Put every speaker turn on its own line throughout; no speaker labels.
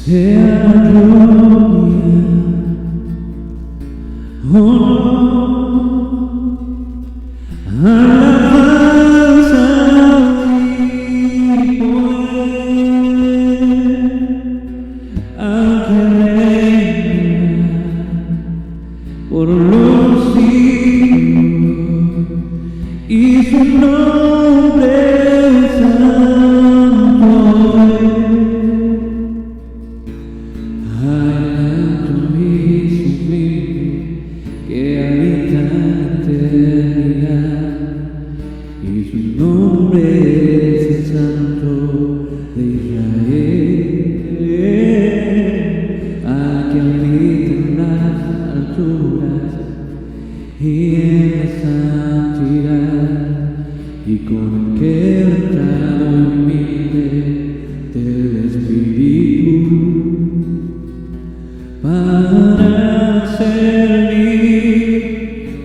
sea gloria, honor, alabanza y poder al que reina por los siglos y su nombre santo es. Alto y sublime que habita en la eternidad, y su nombre es el Santo de Israel, al que habita en las alturas y en la santidad, y con el que el entrado humilde del Espíritu para servir,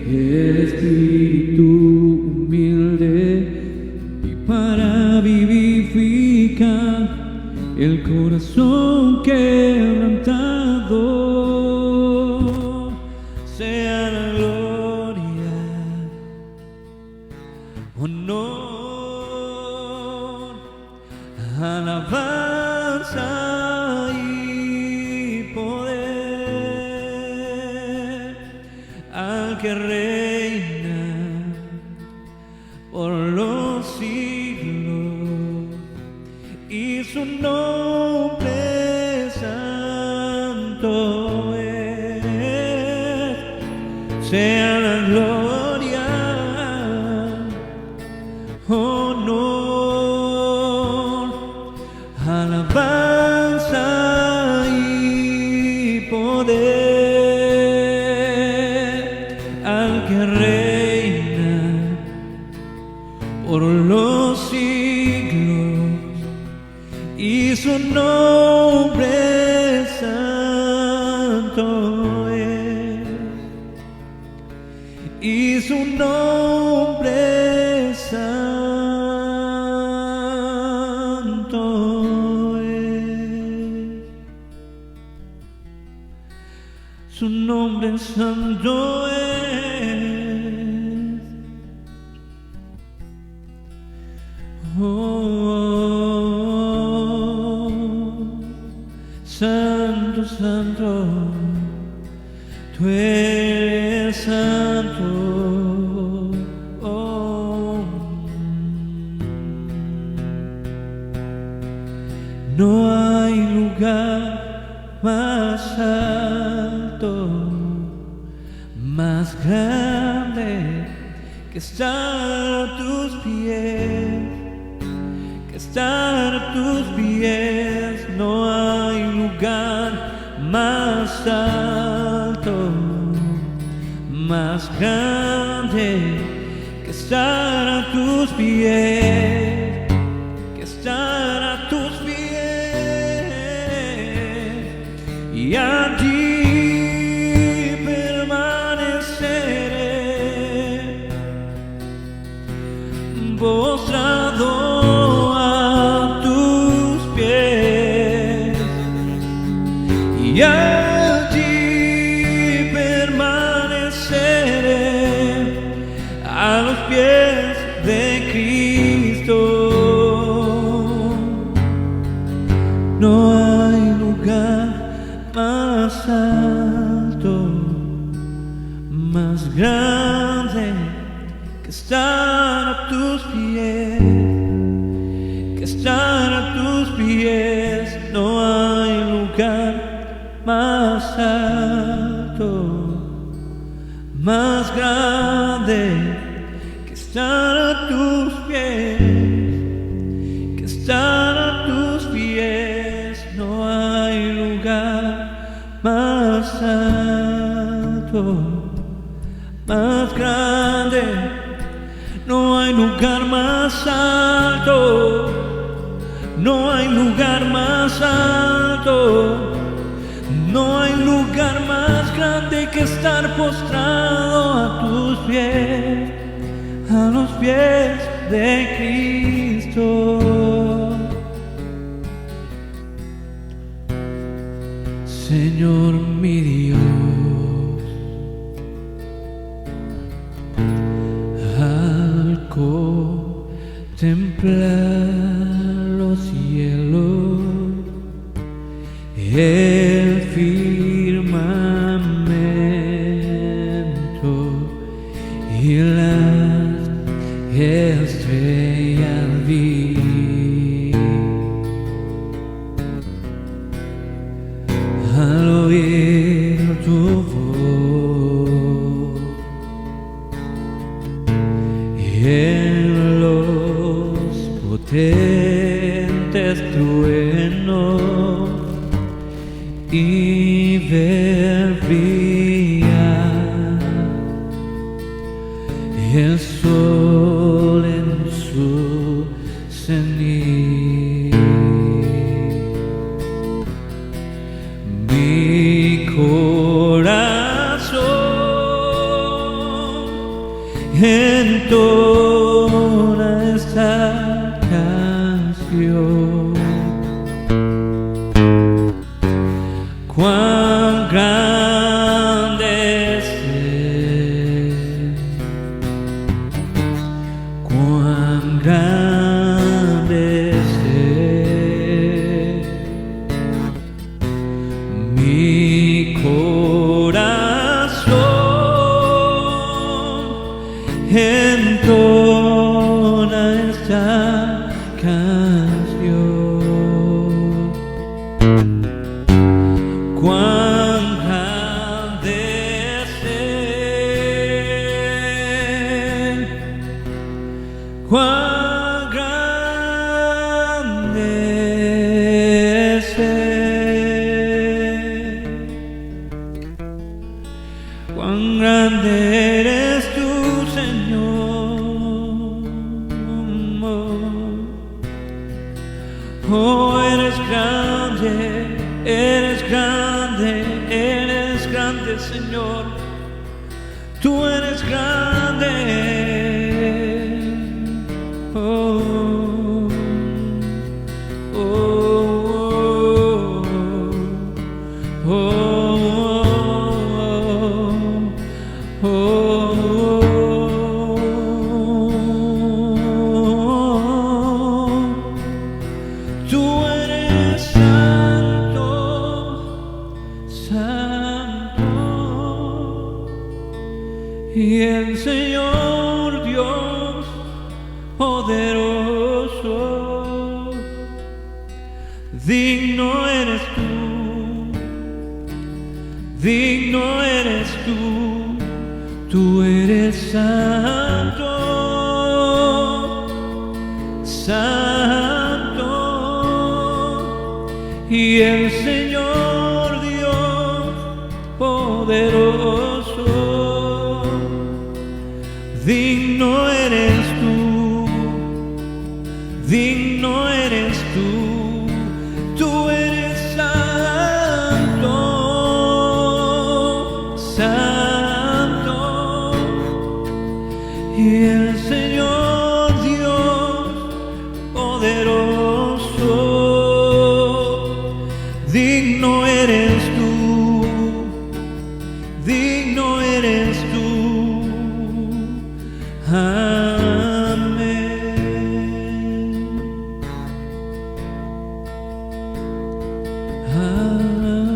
el espíritu humilde, y para vivificar el corazón quebrantado. Sea la gloria, honor, alabanza y poder al que reina por los siglos, y su nombre santo es. Sea la gloria, honor, alabanza y poder al que reina por los siglos, y su nombre santo es, y su nombre santo es, su nombre santo es. Oh, santo, santo, tú eres santo. Oh, no hay lugar más alto, más grande que estar a tus pies, que estar a tus pies. No hay lugar más alto, más grande que estar a tus pies, que estar a tus pies, y allí permaneceré postrado a tus pies, y allí permaneceré a los pies de Cristo. No hay lugar más alto, más grande que estar a tus pies, que estar a tus pies. No hay lugar más alto, más grande que estar a tus pies, que estar a tus pies. No hay lugar más alto, más grande. No hay lugar más alto, no hay lugar más alto, no hay lugar más grande que estar postrado a tus pies, a los pies de Cristo. Señor mi Dios, al contemplar los cielos, el firmamento y las estrellas vi. Al oír tu voz en los potentes truenos y ver brillar el sol en su cenit. Mi corazón entona esta canción. Cuán grande es Él, cuán grande es Él. Mi corazón entona esta canción. Cuán grande es Él, cuán grande es Él. Cuán grande eres tú, Señor. Oh, eres grande, eres grande, eres grande, Señor. Tú eres grande. Oh, oh, oh, oh, oh, oh. Tú eres santo, santo, y el Señor Dios poderoso. Digno eres tú, digno eres tú, tú eres santo, santo, y el Señor Dios poderoso. Digno eres tú, digno eres tú, tú eres santo, santo, y el Señor Dios poderoso. Digno eres tú, digno eres tú. Amén.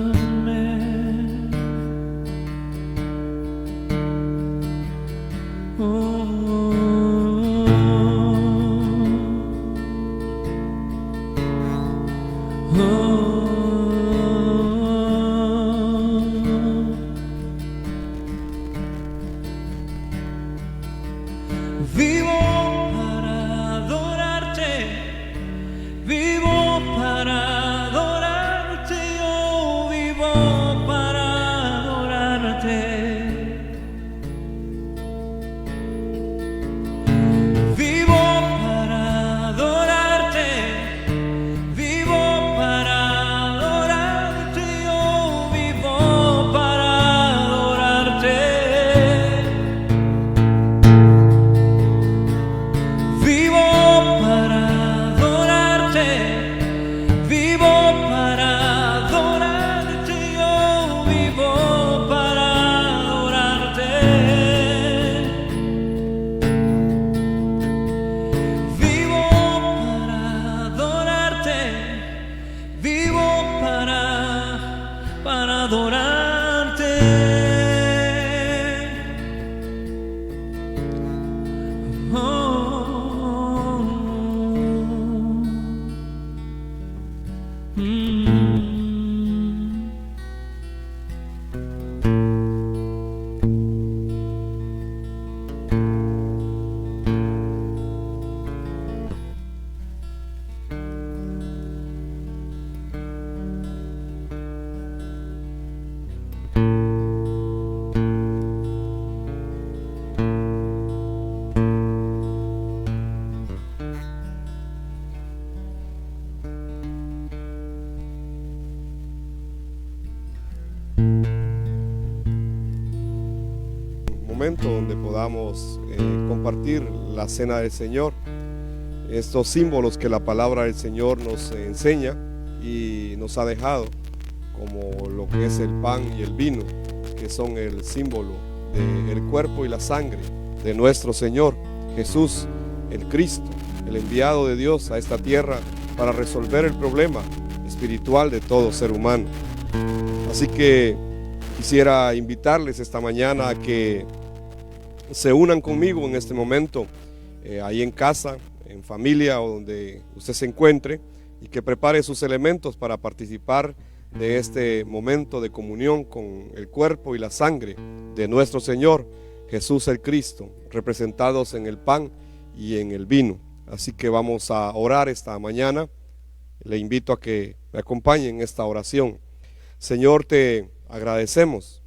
Amén. Oh. Vivo para adorarte, vivo para adorarte, yo vivo para adorarte. Vivo para adorarte, vivo para adorarte. Oh,
Momento donde podamos compartir la cena del Señor, estos símbolos que la palabra del Señor nos enseña y nos ha dejado, como lo que es el pan y el vino, que son el símbolo del cuerpo y la sangre de nuestro Señor Jesús, el Cristo, el enviado de Dios a esta tierra para resolver el problema espiritual de todo ser humano. Así que quisiera invitarles esta mañana a que se unan conmigo en este momento, ahí en casa, en familia o donde usted se encuentre, y que prepare sus elementos para participar de este momento de comunión con el cuerpo y la sangre de nuestro Señor Jesús el Cristo, representados en el pan y en el vino. Así que vamos a orar esta mañana. Le invito a que me acompañen en esta oración. Señor, te agradecemos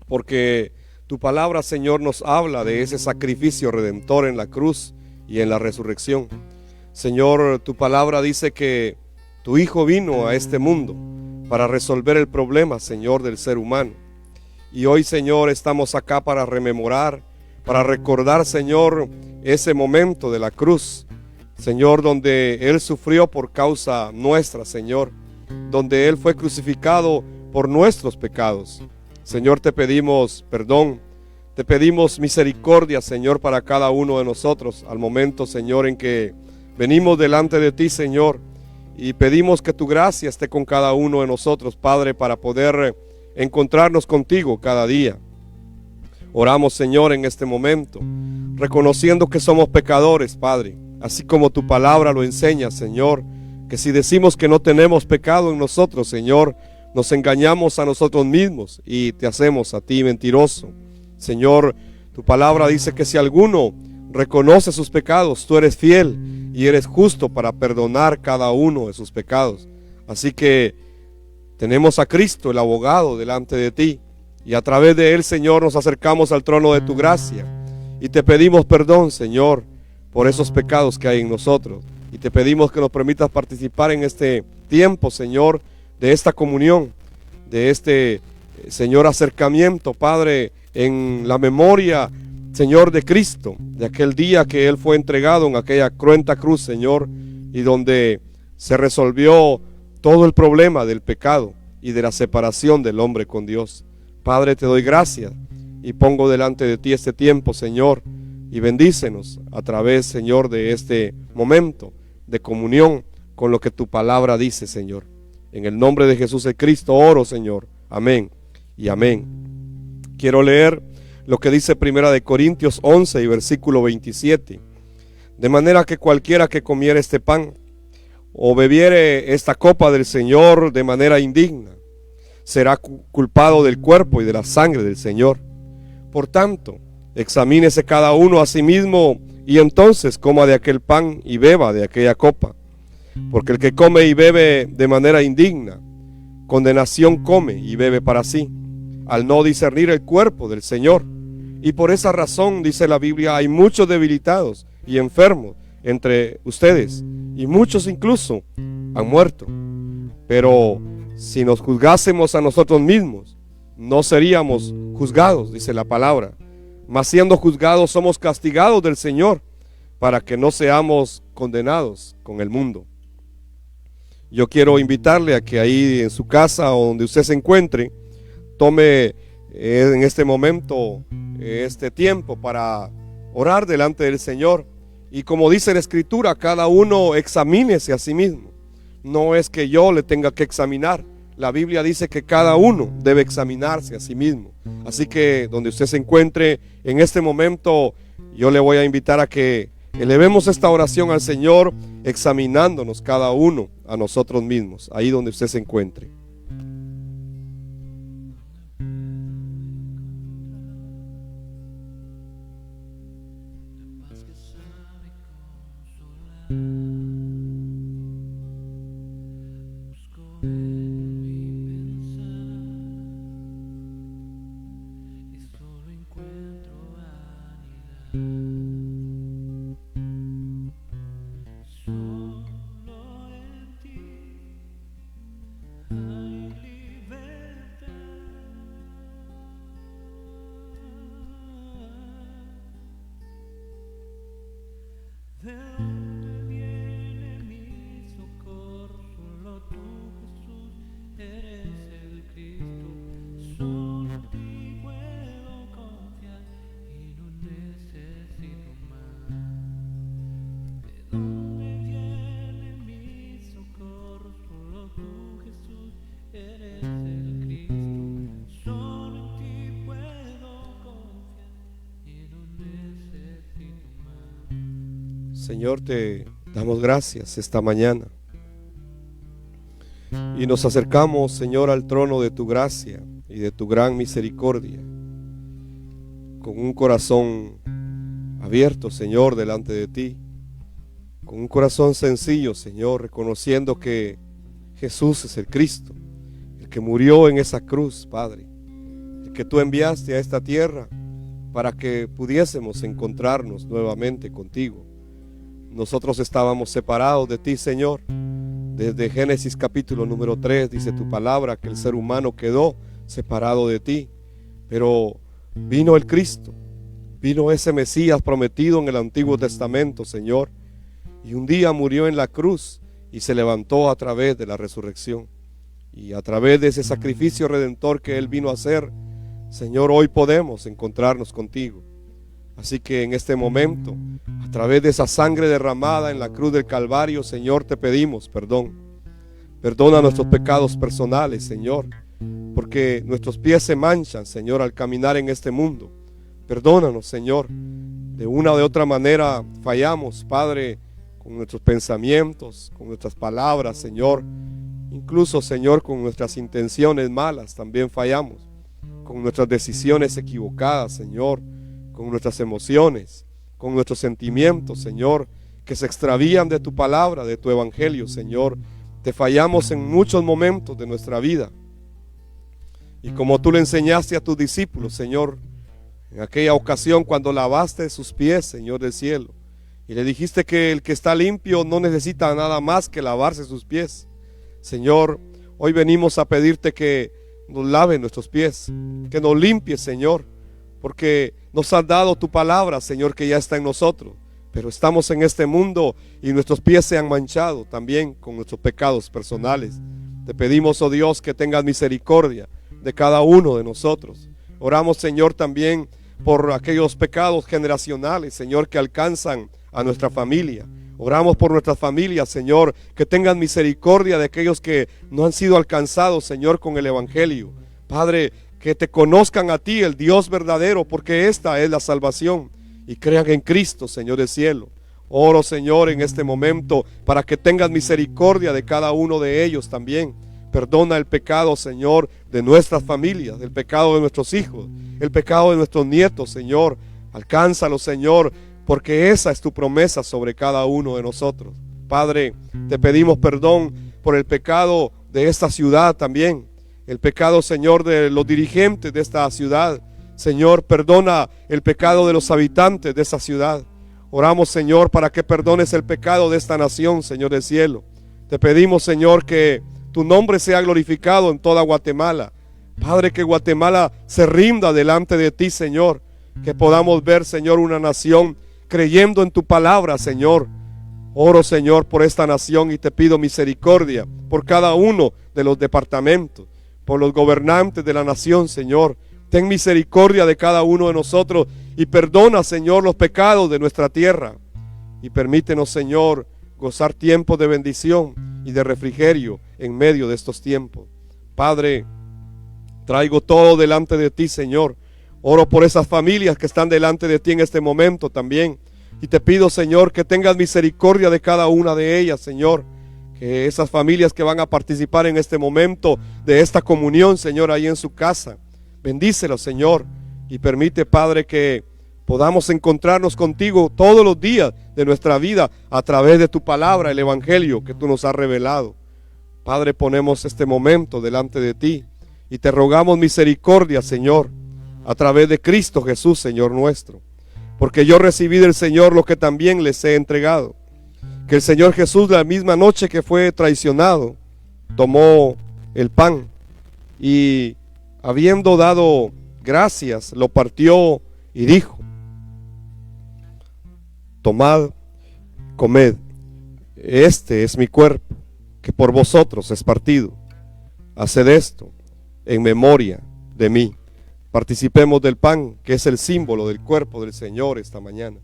porque tu palabra, Señor, nos habla de ese sacrificio redentor en la cruz y en la resurrección. Señor, tu palabra dice que tu Hijo vino a este mundo para resolver el problema, Señor, del ser humano. Y hoy, Señor, estamos acá para rememorar, para recordar, Señor, ese momento de la cruz, Señor, donde Él sufrió por causa nuestra, Señor, donde Él fue crucificado por nuestros pecados. Señor, te pedimos perdón, te pedimos misericordia, Señor, para cada uno de nosotros al momento, Señor, en que venimos delante de ti, Señor, y pedimos que tu gracia esté con cada uno de nosotros, Padre, para poder encontrarnos contigo cada día. Oramos, Señor, en este momento, reconociendo que somos pecadores, Padre, así como tu palabra lo enseña, Señor, que si decimos que no tenemos pecado en nosotros, Señor, nos engañamos a nosotros mismos y te hacemos a ti mentiroso. Señor, tu palabra dice que si alguno reconoce sus pecados, tú eres fiel y eres justo para perdonar cada uno de sus pecados. Así que tenemos a Cristo, el abogado, delante de ti, y a través de él, Señor, nos acercamos al trono de tu gracia y te pedimos perdón, Señor, por esos pecados que hay en nosotros, y te pedimos que nos permitas participar en este tiempo, Señor, de esta comunión, de este, Señor, acercamiento, Padre, en la memoria, Señor, de Cristo, de aquel día que Él fue entregado en aquella cruenta cruz, Señor, y donde se resolvió todo el problema del pecado y de la separación del hombre con Dios. Padre, te doy gracias y pongo delante de ti este tiempo, Señor, y bendícenos a través, Señor, de este momento de comunión con lo que tu palabra dice, Señor. En el nombre de Jesús el Cristo oro, Señor. Amén y amén. Quiero leer lo que dice 1 Corintios 11 y versículo 27. De manera que cualquiera que comiere este pan o bebiere esta copa del Señor de manera indigna, será culpado del cuerpo y de la sangre del Señor. Por tanto, examínese cada uno a sí mismo y entonces coma de aquel pan y beba de aquella copa. Porque el que come y bebe de manera indigna, condenación come y bebe para sí, al no discernir el cuerpo del Señor. Y por esa razón, dice la Biblia, hay muchos debilitados y enfermos entre ustedes, y muchos incluso han muerto. Pero si nos juzgásemos a nosotros mismos, no seríamos juzgados, dice la palabra. Mas siendo juzgados, somos castigados del Señor, para que no seamos condenados con el mundo. Yo quiero invitarle a que ahí en su casa o donde usted se encuentre, tome en este momento este tiempo para orar delante del Señor. Y como dice la Escritura, cada uno examínese a sí mismo. No es que yo le tenga que examinar, la Biblia dice que cada uno debe examinarse a sí mismo. Así que donde usted se encuentre en este momento, yo le voy a invitar a que elevemos esta oración al Señor, examinándonos cada uno a nosotros mismos, ahí donde usted se encuentre.
¿De dónde viene mi socorro? Solo tú, Jesús, eres el Cristo. Solo en ti puedo confiar y no necesito más. ¿De dónde viene mi socorro? Solo tú, Jesús, eres el Cristo. Solo en ti puedo confiar y no necesito más.
Señor, te damos gracias esta mañana y nos acercamos, Señor, al trono de tu gracia y de tu gran misericordia con un corazón abierto, Señor, delante de ti, con un corazón sencillo, Señor, reconociendo que Jesús es el Cristo, el que murió en esa cruz, Padre, el que tú enviaste a esta tierra para que pudiésemos encontrarnos nuevamente contigo. Nosotros estábamos separados de ti, Señor. Desde Génesis capítulo número 3 dice tu palabra que el ser humano quedó separado de ti. Pero vino el Cristo, vino ese Mesías prometido en el Antiguo Testamento, Señor. Y un día murió en la cruz y se levantó a través de la resurrección. Y a través de ese sacrificio redentor que Él vino a hacer, Señor, hoy podemos encontrarnos contigo. Así que en este momento, a través de esa sangre derramada en la cruz del Calvario, Señor, te pedimos perdón. Perdona nuestros pecados personales, Señor, porque nuestros pies se manchan, Señor, al caminar en este mundo. Perdónanos, Señor. De una o de otra manera fallamos, Padre, con nuestros pensamientos, con nuestras palabras, Señor. Incluso, Señor, con nuestras intenciones malas también fallamos. Con nuestras decisiones equivocadas, Señor. Con nuestras emociones, con nuestros sentimientos, Señor, que se extravían de tu palabra, de tu evangelio, Señor. Te fallamos en muchos momentos de nuestra vida. Y como tú le enseñaste a tus discípulos, Señor, en aquella ocasión cuando lavaste sus pies, Señor del cielo, y le dijiste que el que está limpio no necesita nada más que lavarse sus pies. Señor, hoy venimos a pedirte que nos lave nuestros pies, que nos limpies, Señor, porque nos has dado tu palabra, Señor, que ya está en nosotros. Pero estamos en este mundo y nuestros pies se han manchado también con nuestros pecados personales. Te pedimos, oh Dios, que tengas misericordia de cada uno de nosotros. Oramos, Señor, también por aquellos pecados generacionales, Señor, que alcanzan a nuestra familia. Oramos por nuestras familias, Señor, que tengan misericordia de aquellos que no han sido alcanzados, Señor, con el evangelio. Padre, que te conozcan a ti, el Dios verdadero, porque esta es la salvación, y crean en Cristo, Señor del cielo. Oro, Señor, en este momento para que tengas misericordia de cada uno de ellos también. Perdona el pecado, Señor, de nuestras familias, el pecado de nuestros hijos, el pecado de nuestros nietos, Señor. Alcánzalo, Señor, porque esa es tu promesa sobre cada uno de nosotros. Padre, te pedimos perdón por el pecado de esta ciudad también. El pecado, Señor, de los dirigentes de esta ciudad. Señor, perdona el pecado de los habitantes de esta ciudad. Oramos, Señor, para que perdones el pecado de esta nación, Señor del cielo. Te pedimos, Señor, que tu nombre sea glorificado en toda Guatemala. Padre, que Guatemala se rinda delante de ti, Señor. Que podamos ver, Señor, una nación creyendo en tu palabra, Señor. Oro, Señor, por esta nación y te pido misericordia por cada uno de los departamentos, por los gobernantes de la nación, Señor. Ten misericordia de cada uno de nosotros y perdona, Señor, los pecados de nuestra tierra. Y permítenos, Señor, gozar tiempos de bendición y de refrigerio en medio de estos tiempos. Padre, traigo todo delante de ti, Señor. Oro por esas familias que están delante de ti en este momento también. Y te pido, Señor, que tengas misericordia de cada una de ellas, Señor. Que esas familias que van a participar en este momento de esta comunión, Señor, ahí en su casa, bendícelos, Señor, y permite, Padre, que podamos encontrarnos contigo todos los días de nuestra vida a través de tu palabra, el evangelio que tú nos has revelado. Padre, ponemos este momento delante de ti y te rogamos misericordia, Señor, a través de Cristo Jesús, Señor nuestro, porque yo recibí del Señor lo que también les he entregado, que el Señor Jesús, la misma noche que fue traicionado, tomó el pan y, habiendo dado gracias, lo partió y dijo: tomad, comed, este es mi cuerpo, que por vosotros es partido. Haced esto en memoria de mí. Participemos del pan, que es el símbolo del cuerpo del Señor esta mañana.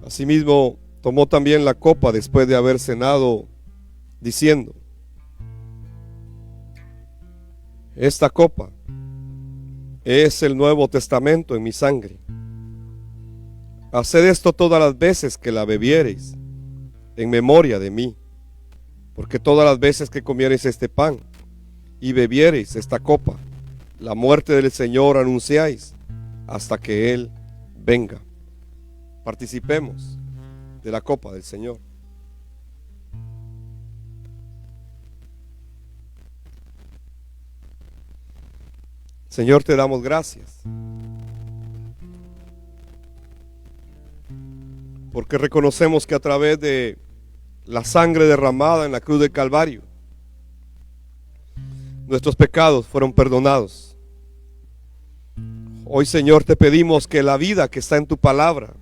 Asimismo, tomó también la copa después de haber cenado, diciendo: esta copa es el Nuevo Testamento en mi sangre. Haced esto todas las veces que la bebiereis, en memoria de mí. Porque todas las veces que comiereis este pan y bebiereis esta copa, la muerte del Señor anunciáis hasta que Él venga. Participemos de la copa del Señor. Señor, te damos gracias, porque reconocemos que a través de la sangre derramada en la cruz del Calvario, nuestros pecados fueron perdonados. Hoy, Señor, te pedimos que la vida que está en tu palabra,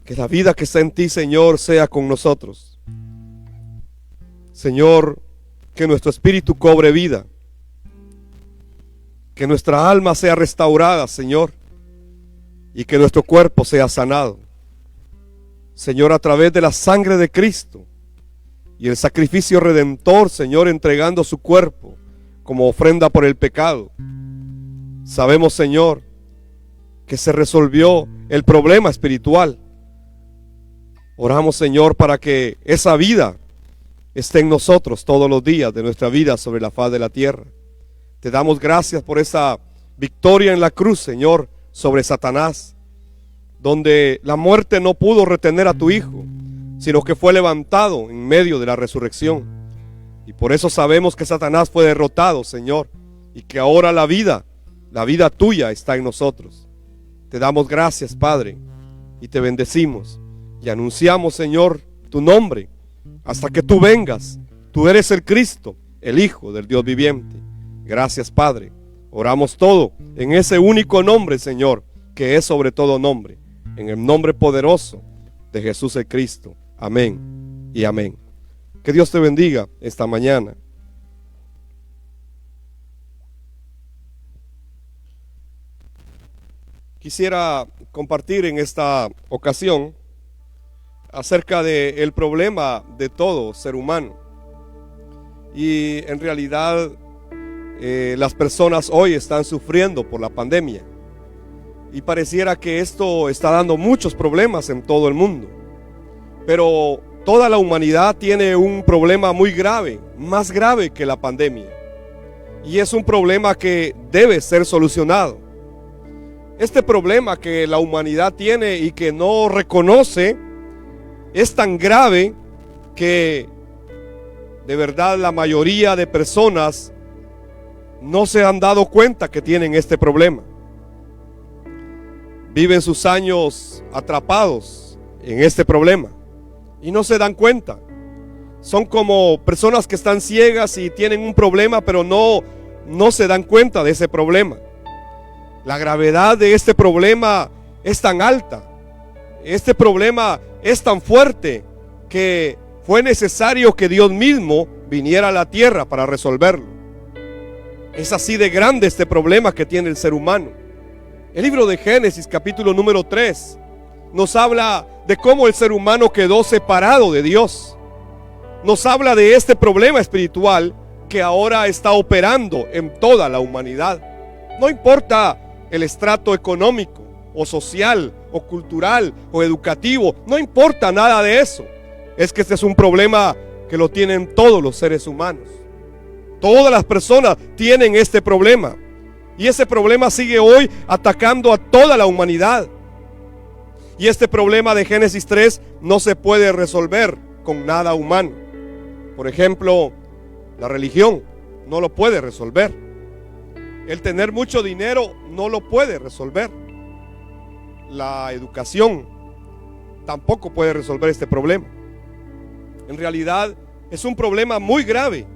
que la vida que está en ti, Señor, sea con nosotros. Señor, que nuestro espíritu cobre vida, que nuestra alma sea restaurada, Señor, y que nuestro cuerpo sea sanado. Señor, a través de la sangre de Cristo y el sacrificio redentor, Señor, entregando su cuerpo como ofrenda por el pecado, sabemos, Señor, que se resolvió el problema espiritual. Oramos, Señor, para que esa vida esté en nosotros todos los días de nuestra vida sobre la faz de la tierra. Te damos gracias por esa victoria en la cruz, Señor, sobre Satanás, donde la muerte no pudo retener a tu Hijo, sino que fue levantado en medio de la resurrección. Y por eso sabemos que Satanás fue derrotado, Señor, y que ahora la vida tuya está en nosotros. Te damos gracias, Padre, y te bendecimos. Y anunciamos, Señor, tu nombre hasta que tú vengas. Tú eres el Cristo, el Hijo del Dios viviente. Gracias, Padre. Oramos todo en ese único nombre, Señor, que es sobre todo nombre. En el nombre poderoso de Jesús el Cristo. Amén y amén. Que Dios te bendiga esta mañana. Quisiera compartir en esta ocasión acerca del problema de todo ser humano. Y en realidad las personas hoy están sufriendo por la pandemia. Y pareciera que esto está dando muchos problemas en todo el mundo. Pero toda la humanidad tiene un problema muy grave, más grave que la pandemia. Y es un problema que debe ser solucionado. Este problema que la humanidad tiene y que no reconoce es tan grave que de verdad la mayoría de personas no se han dado cuenta que tienen este problema. Viven sus años atrapados en este problema y no se dan cuenta. Son como personas que están ciegas y tienen un problema, pero no se dan cuenta de ese problema. La gravedad de este problema es tan alta Este problema es tan fuerte que fue necesario que Dios mismo viniera a la tierra para resolverlo. Es así de grande este problema que tiene el ser humano. El libro de Génesis, capítulo número 3, nos habla de cómo el ser humano quedó separado de Dios. Nos habla de este problema espiritual que ahora está operando en toda la humanidad. No importa el estrato económico o social o cultural o educativo, no importa nada de eso. Es que este es un problema que lo tienen todos los seres humanos. Todas las personas tienen este problema. Y ese problema sigue hoy atacando a toda la humanidad. Y este problema de Génesis 3 no se puede resolver con nada humano. Por ejemplo, la religión no lo puede resolver. El tener mucho dinero no lo puede resolver. La educación tampoco puede resolver este problema. En realidad es un problema muy grave.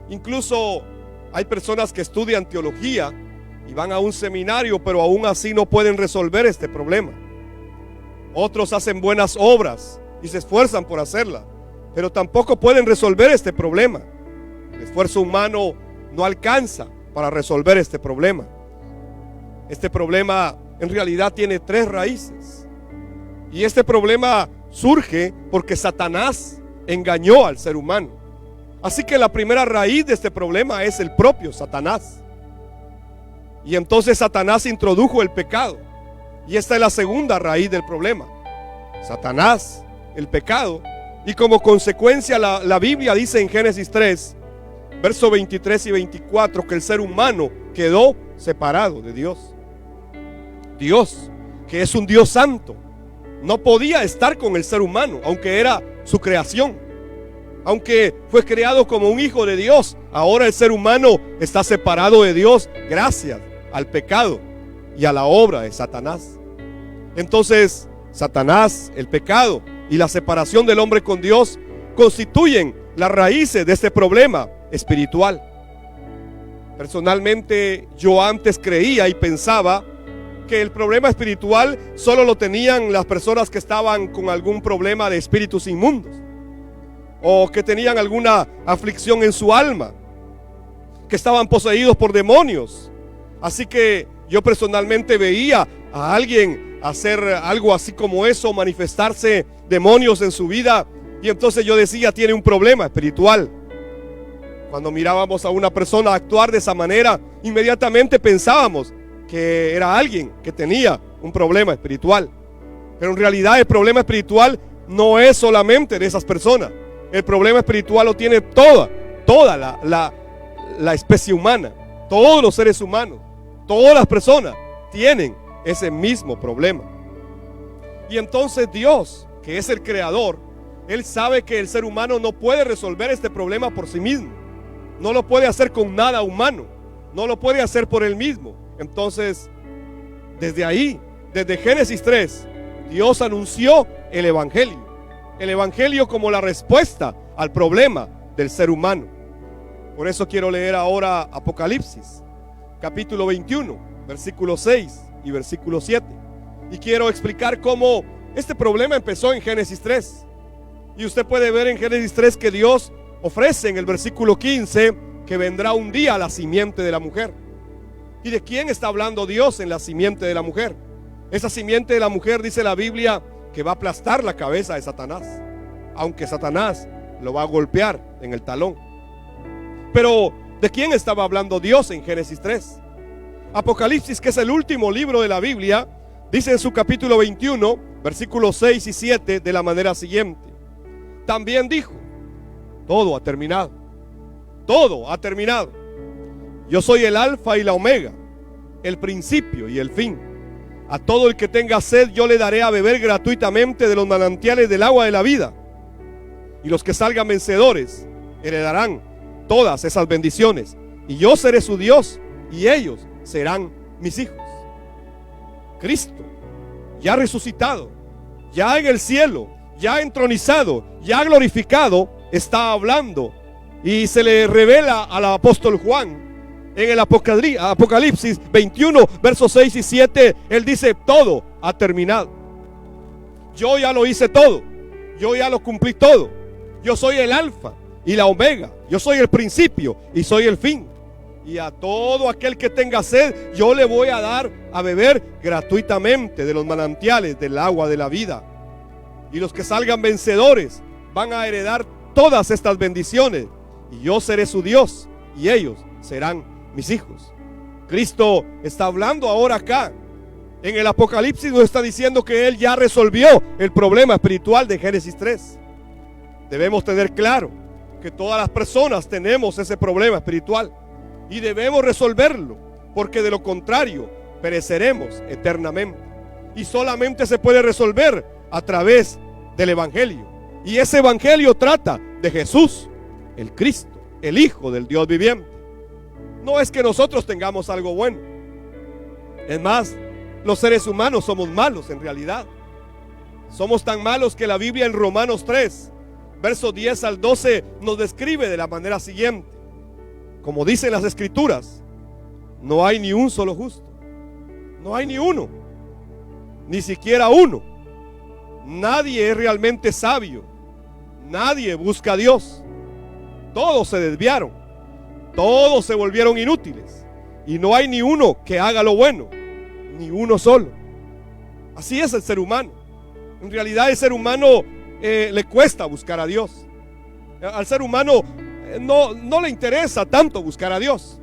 Incluso hay personas que estudian teología y van a un seminario, pero aún así no pueden resolver este problema. Otros hacen buenas obras y se esfuerzan por hacerlas, pero tampoco pueden resolver este problema. El esfuerzo humano no alcanza para resolver este problema. Este problema en realidad tiene 3 raíces. Y este problema surge porque Satanás engañó al ser humano. Así que la primera raíz de este problema es el propio Satanás. Y entonces Satanás introdujo el pecado. Y esta es la segunda raíz del problema. Satanás, el pecado. Y como consecuencia la Biblia dice en Génesis 3, versos 23 y 24, que el ser humano quedó separado de Dios. Dios, que es un Dios santo, no podía estar con el ser humano, aunque era su creación. Aunque fue creado como un hijo de Dios, ahora el ser humano está separado de Dios gracias al pecado y a la obra de Satanás. Entonces, Satanás, el pecado y la separación del hombre con Dios constituyen las raíces de este problema espiritual. Personalmente, yo antes creía y pensaba que el problema espiritual solo lo tenían las personas que estaban con algún problema de espíritus inmundos, o que tenían alguna aflicción en su alma, que estaban poseídos por demonios. Así que yo personalmente veía a alguien hacer algo así como eso, manifestarse demonios en su vida, y entonces yo decía, tiene un problema espiritual. Cuando mirábamos a una persona actuar de esa manera, inmediatamente pensábamos que era alguien que tenía un problema espiritual. Pero en realidad el problema espiritual no es solamente de esas personas. El problema espiritual lo tiene toda la especie humana. Todos los seres humanos, todas las personas tienen ese mismo problema. Y entonces Dios, que es el creador, Él sabe que el ser humano no puede resolver este problema por sí mismo. No lo puede hacer con nada humano. No lo puede hacer por Él mismo. Entonces, desde ahí, desde Génesis 3, Dios anunció el Evangelio. El Evangelio como la respuesta al problema del ser humano. Por eso quiero leer ahora Apocalipsis, capítulo 21, versículo 6 y versículo 7. Y quiero explicar cómo este problema empezó en Génesis 3. Y usted puede ver en Génesis 3 que Dios ofrece en el versículo 15 que vendrá un día la simiente de la mujer. ¿Y de quién está hablando Dios en la simiente de la mujer? Esa simiente de la mujer, dice la Biblia, que va a aplastar la cabeza de Satanás, aunque Satanás lo va a golpear en el talón. Pero ¿de quién estaba hablando Dios en Génesis 3? Apocalipsis, que es el último libro de la Biblia, dice en su capítulo 21, versículos 6 y 7 de la manera siguiente: también dijo, todo ha terminado, todo ha terminado. Yo soy el alfa y la omega, el principio y el fin. A todo el que tenga sed yo le daré a beber gratuitamente de los manantiales del agua de la vida. Y los que salgan vencedores heredarán todas esas bendiciones. Y yo seré su Dios y ellos serán mis hijos. Cristo, ya resucitado, ya en el cielo, ya entronizado, ya glorificado, está hablando. Y se le revela al apóstol Juan en el Apocalipsis 21, versos 6 y 7. Él dice, todo ha terminado. Yo ya lo hice todo. Yo ya lo cumplí todo. Yo soy el alfa y la omega. Yo soy el principio y soy el fin. Y a todo aquel que tenga sed, yo le voy a dar a beber gratuitamente de los manantiales del agua de la vida. Y los que salgan vencedores van a heredar todas estas bendiciones. Y yo seré su Dios y ellos serán mis hijos. Cristo está hablando ahora acá. En el Apocalipsis nos está diciendo que Él ya resolvió el problema espiritual de Génesis 3. Debemos tener claro que todas las personas tenemos ese problema espiritual y debemos resolverlo, porque de lo contrario pereceremos eternamente. Y solamente se puede resolver a través del Evangelio. Y ese Evangelio trata de Jesús, el Cristo, el Hijo del Dios viviente. No es que nosotros tengamos algo bueno. Es más, los seres humanos somos malos en realidad. Somos tan malos que la Biblia en Romanos 3, versos 10 al 12 nos describe de la manera siguiente. Como dicen las Escrituras, no hay ni un solo justo. No hay ni uno, ni siquiera uno. Nadie es realmente sabio. Nadie busca a Dios. Todos se desviaron. Todos se volvieron inútiles. Y no hay ni uno que haga lo bueno. Ni uno solo. Así es el ser humano. En realidad el ser humano le cuesta buscar a Dios. Al ser humano no le interesa tanto buscar a Dios.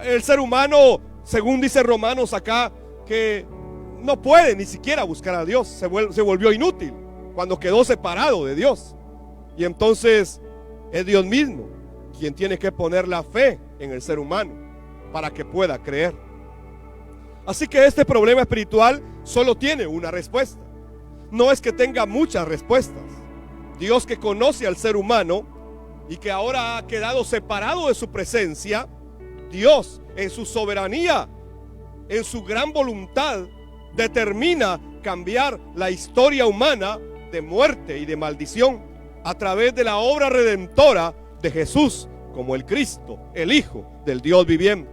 El ser humano, según dice Romanos acá, que no puede ni siquiera buscar a Dios. Se volvió inútil cuando quedó separado de Dios. Y entonces es Dios mismo quien tiene que poner la fe en el ser humano para que pueda creer. Así que este problema espiritual solo tiene una respuesta. No es que tenga muchas respuestas. Dios, que conoce al ser humano y que ahora ha quedado separado de su presencia, Dios en su soberanía, en su gran voluntad, determina cambiar la historia humana de muerte y de maldición a través de la obra redentora de Jesús como el Cristo, el Hijo del Dios viviente,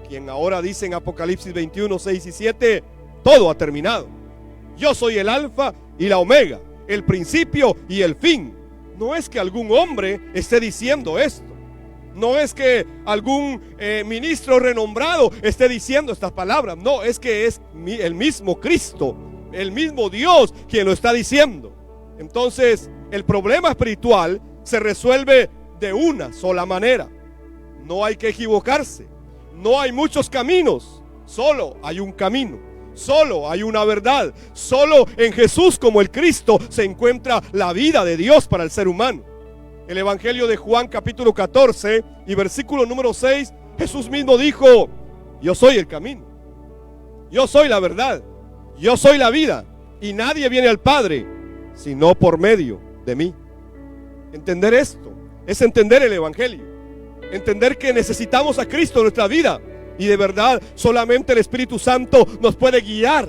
quien ahora dice en Apocalipsis 21, 6 y 7, todo ha terminado. Yo soy el alfa y la omega, el principio y el fin. No es que algún hombre esté diciendo esto. No es que algún ministro renombrado esté diciendo estas palabras. No, es que es el mismo Cristo, el mismo Dios quien lo está diciendo. Entonces, el problema espiritual se resuelve de una sola manera. No hay que equivocarse. No hay muchos caminos. Solo hay un camino. Solo hay una verdad. Solo en Jesús como el Cristo se encuentra la vida de Dios para el ser humano. El Evangelio de Juan capítulo 14 y versículo número 6, Jesús mismo dijo: yo soy el camino, yo soy la verdad, yo soy la vida, y nadie viene al Padre sino por medio de mí. Entender esto es entender el Evangelio, entender que necesitamos a Cristo en nuestra vida, y de verdad solamente el Espíritu Santo nos puede guiar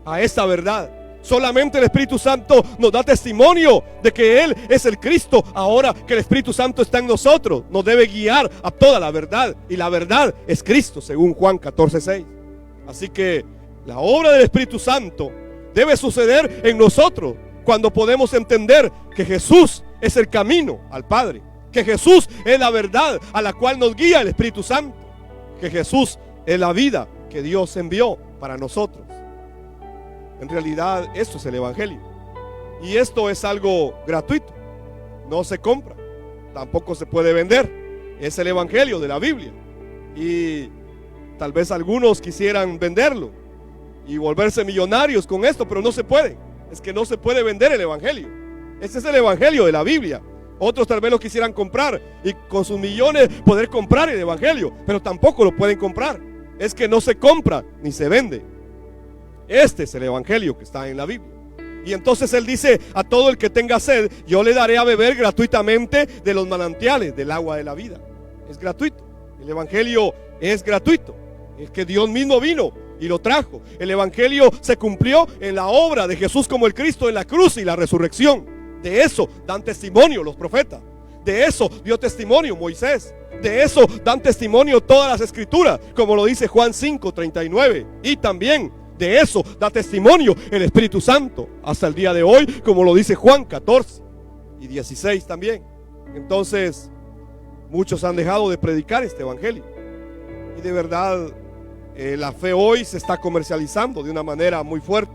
a esa verdad. Solamente el Espíritu Santo nos da testimonio de que Él es el Cristo. Ahora que el Espíritu Santo está en nosotros, nos debe guiar a toda la verdad, y la verdad es Cristo, según Juan 14:6. Así que la obra del Espíritu Santo debe suceder en nosotros cuando podemos entender que Jesús es el camino al Padre, que Jesús es la verdad a la cual nos guía el Espíritu Santo, que Jesús es la vida que Dios envió para nosotros. En realidad esto es el Evangelio, y esto es algo gratuito, no se compra, tampoco se puede vender. Es el Evangelio de la Biblia, y tal vez algunos quisieran venderlo y volverse millonarios con esto, pero no se puede. Es que no se puede vender el Evangelio. Este es el Evangelio de la Biblia. Otros tal vez lo quisieran comprar y con sus millones poder comprar el Evangelio, pero tampoco lo pueden comprar. Es que no se compra ni se vende. Este es el Evangelio que está en la Biblia. Y entonces Él dice: a todo el que tenga sed, yo le daré a beber gratuitamente de los manantiales del agua de la vida. Es gratuito. El Evangelio es gratuito. Es que Dios mismo vino y lo trajo. El Evangelio se cumplió en la obra de Jesús como el Cristo en la cruz y la resurrección. De eso dan testimonio los profetas. De eso dio testimonio Moisés. De eso dan testimonio todas las escrituras, como lo dice Juan 5:39. Y también De eso da testimonio el Espíritu Santo hasta el día de hoy, como lo dice Juan 14 y 16 también. Entonces, muchos han dejado de predicar este evangelio. Y de verdad, la fe hoy se está comercializando de una manera muy fuerte.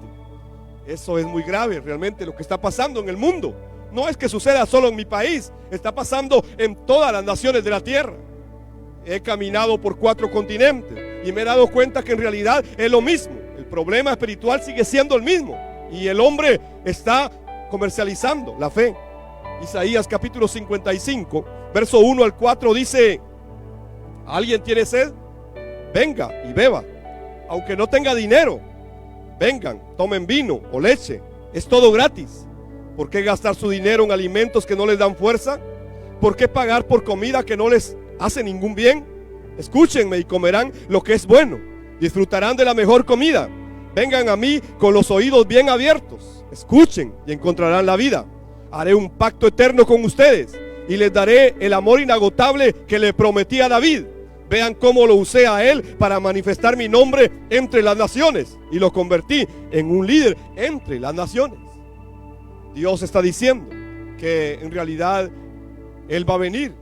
Eso es muy grave realmente lo que está pasando en el mundo. No es que suceda solo en mi país, está pasando en todas las naciones de la tierra. He caminado por 4 continentes y me he dado cuenta que en realidad es lo mismo. El problema espiritual sigue siendo el mismo y el hombre está comercializando la fe. Isaías capítulo 55, verso 1 al 4 dice: ¿alguien tiene sed? Venga y beba. Aunque no tenga dinero, vengan, tomen vino o leche. Es todo gratis. ¿Por qué gastar su dinero en alimentos que no les dan fuerza? ¿Por qué pagar por comida que no les hace ningún bien? Escúchenme y comerán lo que es bueno. Disfrutarán de la mejor comida. Vengan a mí con los oídos bien abiertos. Escuchen y encontrarán la vida. Haré un pacto eterno con ustedes y les daré el amor inagotable que le prometí a David. Vean cómo lo usé a él para manifestar mi nombre entre las naciones y lo convertí en un líder entre las naciones. Dios está diciendo que en realidad Él va a venir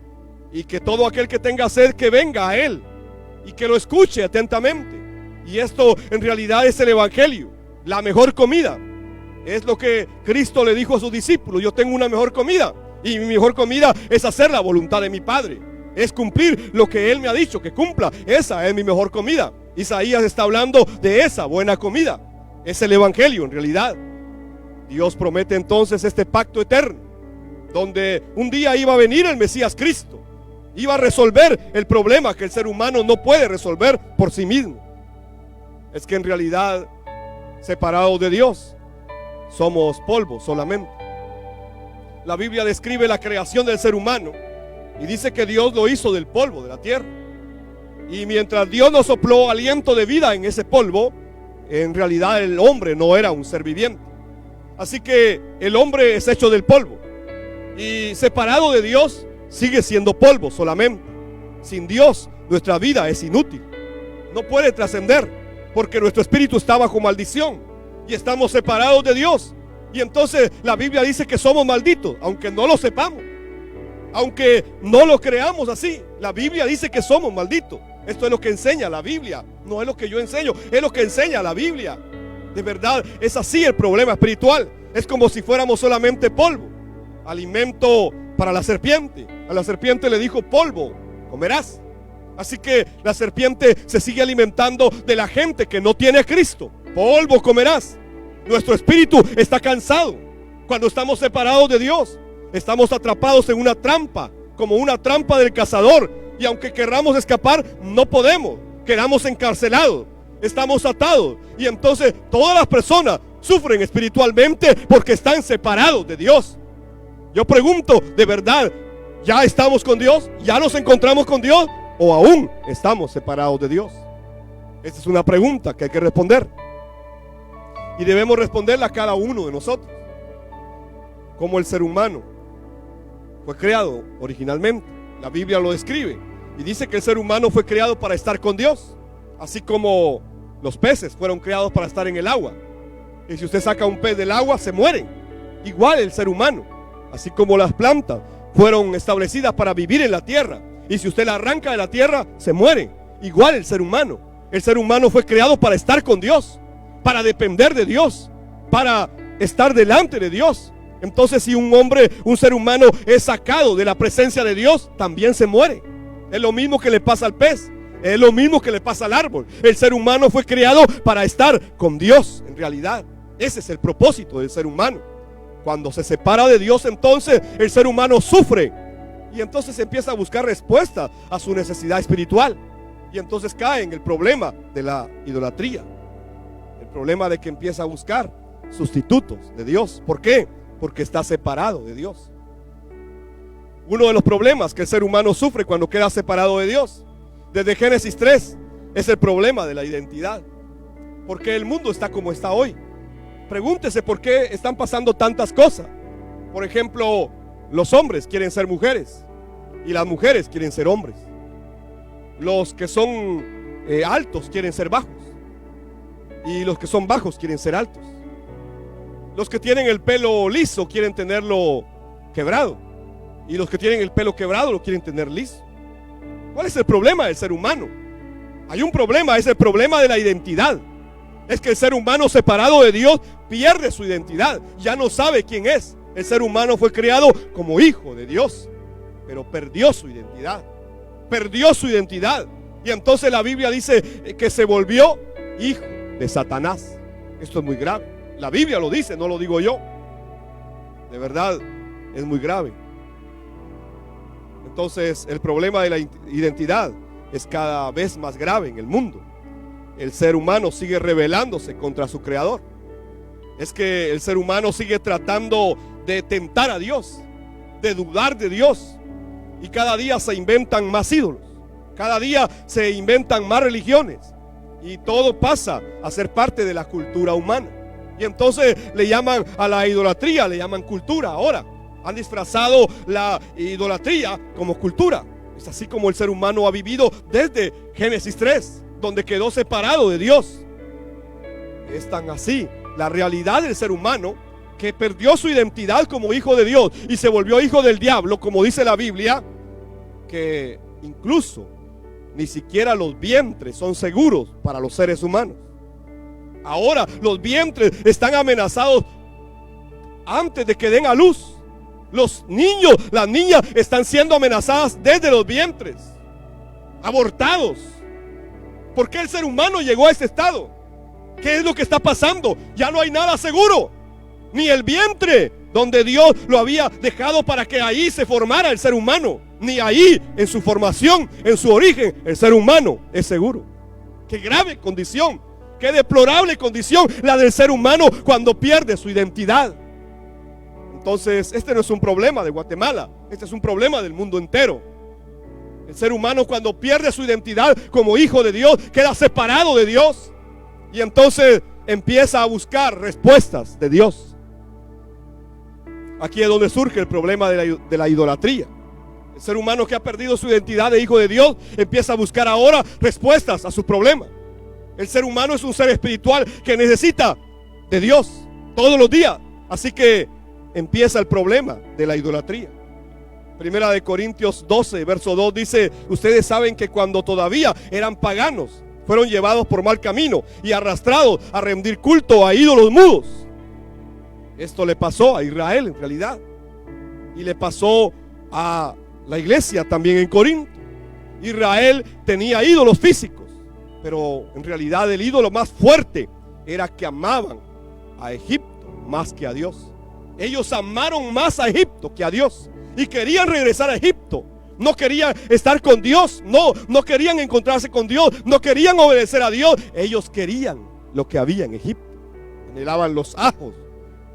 y que todo aquel que tenga sed que venga a Él y que lo escuche atentamente. Y esto en realidad es el evangelio, la mejor comida. Es lo que Cristo le dijo a sus discípulos: yo tengo una mejor comida y mi mejor comida es hacer la voluntad de mi Padre. Es cumplir lo que Él me ha dicho que cumpla. Esa es mi mejor comida. Isaías está hablando de esa buena comida. Es el evangelio en realidad. Dios promete entonces este pacto eterno, donde un día iba a venir el Mesías Cristo. Iba a resolver el problema que el ser humano no puede resolver por sí mismo. Es que en realidad, separados de Dios, somos polvo solamente. La Biblia describe la creación del ser humano y dice que Dios lo hizo del polvo de la tierra. Y mientras Dios nos sopló aliento de vida en ese polvo, en realidad el hombre no era un ser viviente. Así que el hombre es hecho del polvo y separado de Dios sigue siendo polvo solamente. Sin Dios nuestra vida es inútil, no puede trascender, porque nuestro espíritu está bajo maldición y estamos separados de Dios. Y entonces la Biblia dice que somos malditos, aunque no lo sepamos, aunque no lo creamos así. La Biblia dice que somos malditos. Esto es lo que enseña la Biblia, no es lo que yo enseño, es lo que enseña la Biblia. De verdad, es así el problema espiritual. Es como si fuéramos solamente polvo, alimento para la serpiente. A la serpiente le dijo: polvo comerás. Así que la serpiente se sigue alimentando de la gente que no tiene a Cristo. Polvo comerás. Nuestro espíritu está cansado cuando estamos separados de Dios. Estamos atrapados en una trampa, como una trampa del cazador. Y aunque querramos escapar, no podemos. Quedamos encarcelados. Estamos atados y entonces todas las personas sufren espiritualmente porque están separados de Dios. Yo pregunto, ¿de verdad ya estamos con Dios? ¿Ya nos encontramos con Dios? ¿O aún estamos separados de Dios? Esta es una pregunta que hay que responder y debemos responderla a cada uno de nosotros. Como el ser humano fue creado originalmente, la Biblia lo describe y dice que el ser humano fue creado para estar con Dios. Así como los peces fueron creados para estar en el agua. Y si usted saca un pez del agua, se mueren. Igual el ser humano. Así como las plantas fueron establecidas para vivir en la tierra. Y si usted la arranca de la tierra, se muere. Igual el ser humano. El ser humano fue creado para estar con Dios, para depender de Dios, para estar delante de Dios. Entonces, si un hombre, un ser humano es sacado de la presencia de Dios, también se muere. Es lo mismo que le pasa al pez. Es lo mismo que le pasa al árbol. El ser humano fue creado para estar con Dios. En realidad, ese es el propósito del ser humano. Cuando se separa de Dios, entonces el ser humano sufre. Y entonces empieza a buscar respuesta a su necesidad espiritual. Y entonces cae en el problema de la idolatría. El problema de que empieza a buscar sustitutos de Dios. ¿Por qué? Porque está separado de Dios. Uno de los problemas que el ser humano sufre cuando queda separado de Dios, desde Génesis 3, es el problema de la identidad. Porque el mundo está como está hoy. Pregúntese por qué están pasando tantas cosas. Por ejemplo, los hombres quieren ser mujeres y las mujeres quieren ser hombres. Los que son altos quieren ser bajos Y los que son bajos quieren ser altos. Los que tienen el pelo liso quieren tenerlo quebrado. Y los que tienen el pelo quebrado lo quieren tener liso. ¿Cuál es el problema del ser humano? Hay un problema, es el problema de la identidad. Es que el ser humano separado de Dios pierde su identidad. Ya no sabe quién es. El ser humano fue creado como hijo de Dios, pero perdió su identidad. Perdió su identidad. Y entonces la Biblia dice que se volvió hijo de Satanás. Esto es muy grave. La Biblia lo dice, no lo digo yo. De verdad, es muy grave. Entonces, el problema de la identidad es cada vez más grave en el mundo. El ser humano sigue rebelándose contra su creador. Es que el ser humano sigue tratando de tentar a Dios, de dudar de Dios. Y cada día se inventan más ídolos. Cada día se inventan más religiones. Y todo pasa a ser parte de la cultura humana. Y entonces le llaman a la idolatría, le llaman cultura. Ahora han disfrazado la idolatría como cultura. Es así como el ser humano ha vivido desde Génesis 3, donde quedó separado de Dios. Es tan así la realidad del ser humano, que perdió su identidad como hijo de Dios y se volvió hijo del diablo, como dice la Biblia, que incluso ni siquiera los vientres son seguros para los seres humanos. Ahora los vientres están amenazados antes de que den a luz. Los niños, las niñas están siendo amenazadas desde los vientres, abortados. ¿Por qué el ser humano llegó a este estado? ¿Qué es lo que está pasando? Ya no hay nada seguro. Ni el vientre donde Dios lo había dejado para que ahí se formara el ser humano, ni ahí en su formación, en su origen, el ser humano es seguro. Qué grave condición, qué deplorable condición la del ser humano cuando pierde su identidad. Entonces, este no es un problema de Guatemala, este es un problema del mundo entero. El ser humano, cuando pierde su identidad como hijo de Dios, queda separado de Dios y entonces empieza a buscar respuestas de Dios. Aquí es donde surge el problema de la idolatría. El ser humano que ha perdido su identidad de hijo de Dios empieza a buscar ahora respuestas a sus problemas. El ser humano es un ser espiritual que necesita de Dios todos los días. Así que empieza el problema de la idolatría. Primera de Corintios 12, verso 2 dice: ustedes saben que cuando todavía eran paganos, fueron llevados por mal camino y arrastrados a rendir culto a ídolos mudos. Esto le pasó a Israel en realidad, y le pasó a la iglesia también en Corinto. Israel tenía ídolos físicos, pero en realidad el ídolo más fuerte era que amaban a Egipto más que a Dios. Ellos amaron más a Egipto que a Dios y querían regresar a Egipto. No querían estar con Dios, no querían encontrarse con Dios, no querían obedecer a Dios. Ellos querían lo que había en Egipto. Anhelaban los ajos,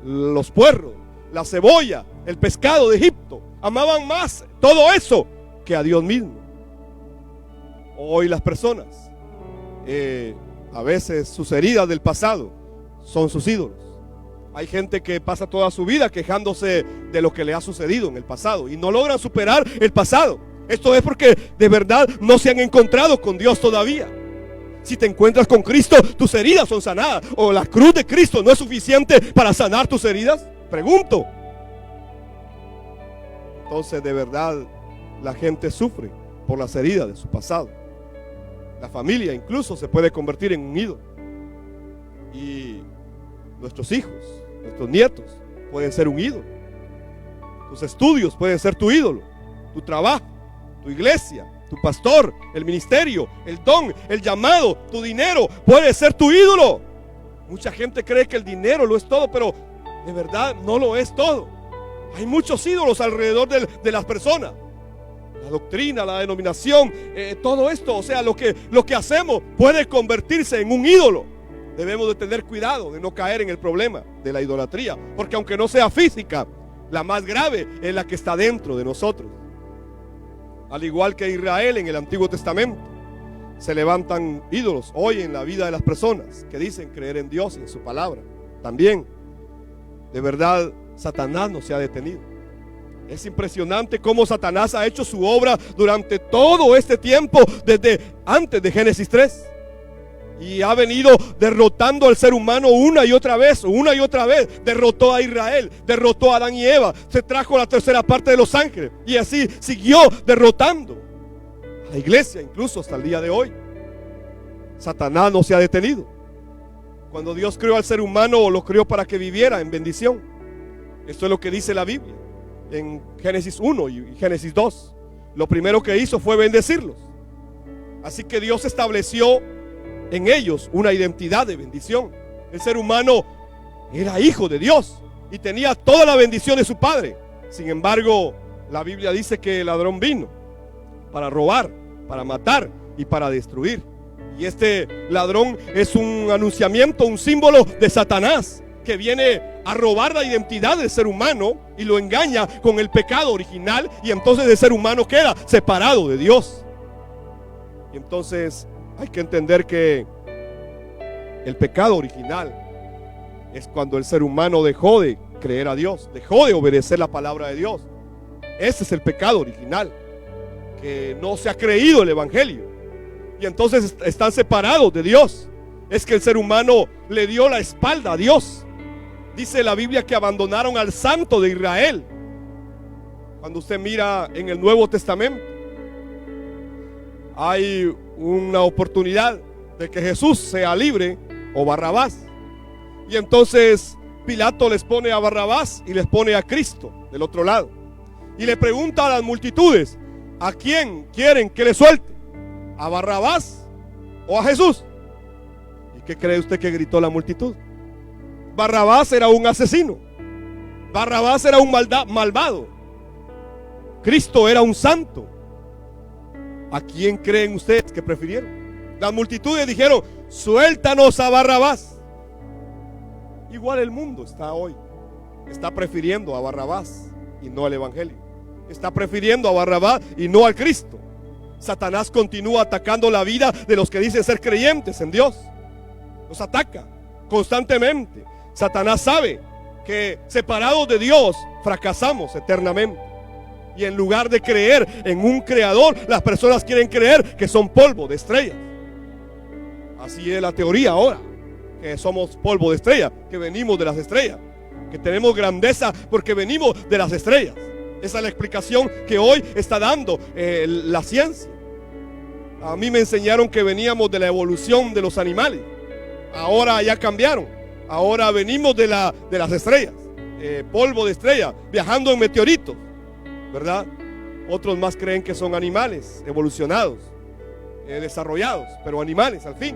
los puerros, la cebolla, el pescado de Egipto. Amaban más todo eso que a Dios mismo. Hoy las personas, a veces sus heridas del pasado son sus ídolos. Hay gente que pasa toda su vida quejándose de lo que le ha sucedido en el pasado y no logran superar el pasado. Esto es porque de verdad no se han encontrado con Dios todavía. Si te encuentras con Cristo, tus heridas son sanadas. ¿O la cruz de Cristo no es suficiente para sanar tus heridas? Pregunto. Entonces de verdad la gente sufre por las heridas de su pasado. La familia incluso se puede convertir en un ídolo. Y nuestros hijos, nuestros nietos pueden ser un ídolo. Tus estudios pueden ser tu ídolo. Tu trabajo, tu iglesia, tu pastor, el ministerio, el don, el llamado, tu dinero puede ser tu ídolo. Mucha gente cree que el dinero lo es todo, pero de verdad no lo es todo. Hay muchos ídolos alrededor de las personas. La doctrina, la denominación, todo esto, o sea, lo que hacemos puede convertirse en un ídolo. Debemos de tener cuidado de no caer en el problema de la idolatría, porque aunque no sea física, la más grave es la que está dentro de nosotros. Al igual que Israel en el Antiguo Testamento, se levantan ídolos hoy en la vida de las personas que dicen creer en Dios y en su palabra. También, de verdad, Satanás no se ha detenido. Es impresionante cómo Satanás ha hecho su obra durante todo este tiempo, desde antes de Génesis 3. y ha venido derrotando al ser humano una y otra vez. Derrotó a Israel, derrotó a Adán y Eva, se trajo la tercera parte de los ángeles y así siguió derrotando a la iglesia, incluso hasta el día de hoy. Satanás no se ha detenido. Cuando Dios creó al ser humano, lo creó para que viviera en bendición. Esto es lo que dice la Biblia en Génesis 1 y Génesis 2. Lo primero que hizo fue bendecirlos. Así que Dios estableció en ellos una identidad de bendición. El ser humano era hijo de Dios y tenía toda la bendición de su padre. Sin embargo, la Biblia dice que el ladrón vino para robar, para matar y para destruir. Y este ladrón es un anunciamiento, un símbolo de Satanás, que viene a robar la identidad del ser humano y lo engaña con el pecado original, y entonces el ser humano queda separado de Dios. Y entonces hay que entender que el pecado original es cuando el ser humano dejó de creer a Dios, dejó de obedecer la palabra de Dios. Ese es el pecado original, que no se ha creído el evangelio y entonces están separados de Dios. Es que el ser humano le dio la espalda a Dios. Dice la Biblia que abandonaron al Santo de Israel. Cuando usted mira en el Nuevo Testamento, hay una oportunidad de que Jesús sea libre o Barrabás. Y entonces Pilato les pone a Barrabás y les pone a Cristo del otro lado. Y le pregunta a las multitudes: ¿a quién quieren que le suelte? ¿A Barrabás o a Jesús? ¿Y qué cree usted que gritó la multitud? Barrabás era un asesino. Barrabás era un malvado. Cristo era un santo. ¿A quién creen ustedes que prefirieron? Las multitudes dijeron: suéltanos a Barrabás. Igual el mundo está hoy. Está prefiriendo a Barrabás y no al evangelio. Está prefiriendo a Barrabás y no al Cristo. Satanás continúa atacando la vida de los que dicen ser creyentes en Dios. Los ataca constantemente. Satanás sabe que separados de Dios fracasamos eternamente. Y en lugar de creer en un creador, las personas quieren creer que son polvo de estrellas. Así es la teoría ahora, que somos polvo de estrellas, que venimos de las estrellas, que tenemos grandeza porque venimos de las estrellas. Esa es la explicación que hoy está dando la ciencia. A mí me enseñaron que veníamos de la evolución de los animales. Ahora ya cambiaron. Ahora venimos de las estrellas, polvo de estrella, viajando en meteoritos, ¿verdad? Otros más creen que son animales evolucionados, desarrollados, pero animales al fin.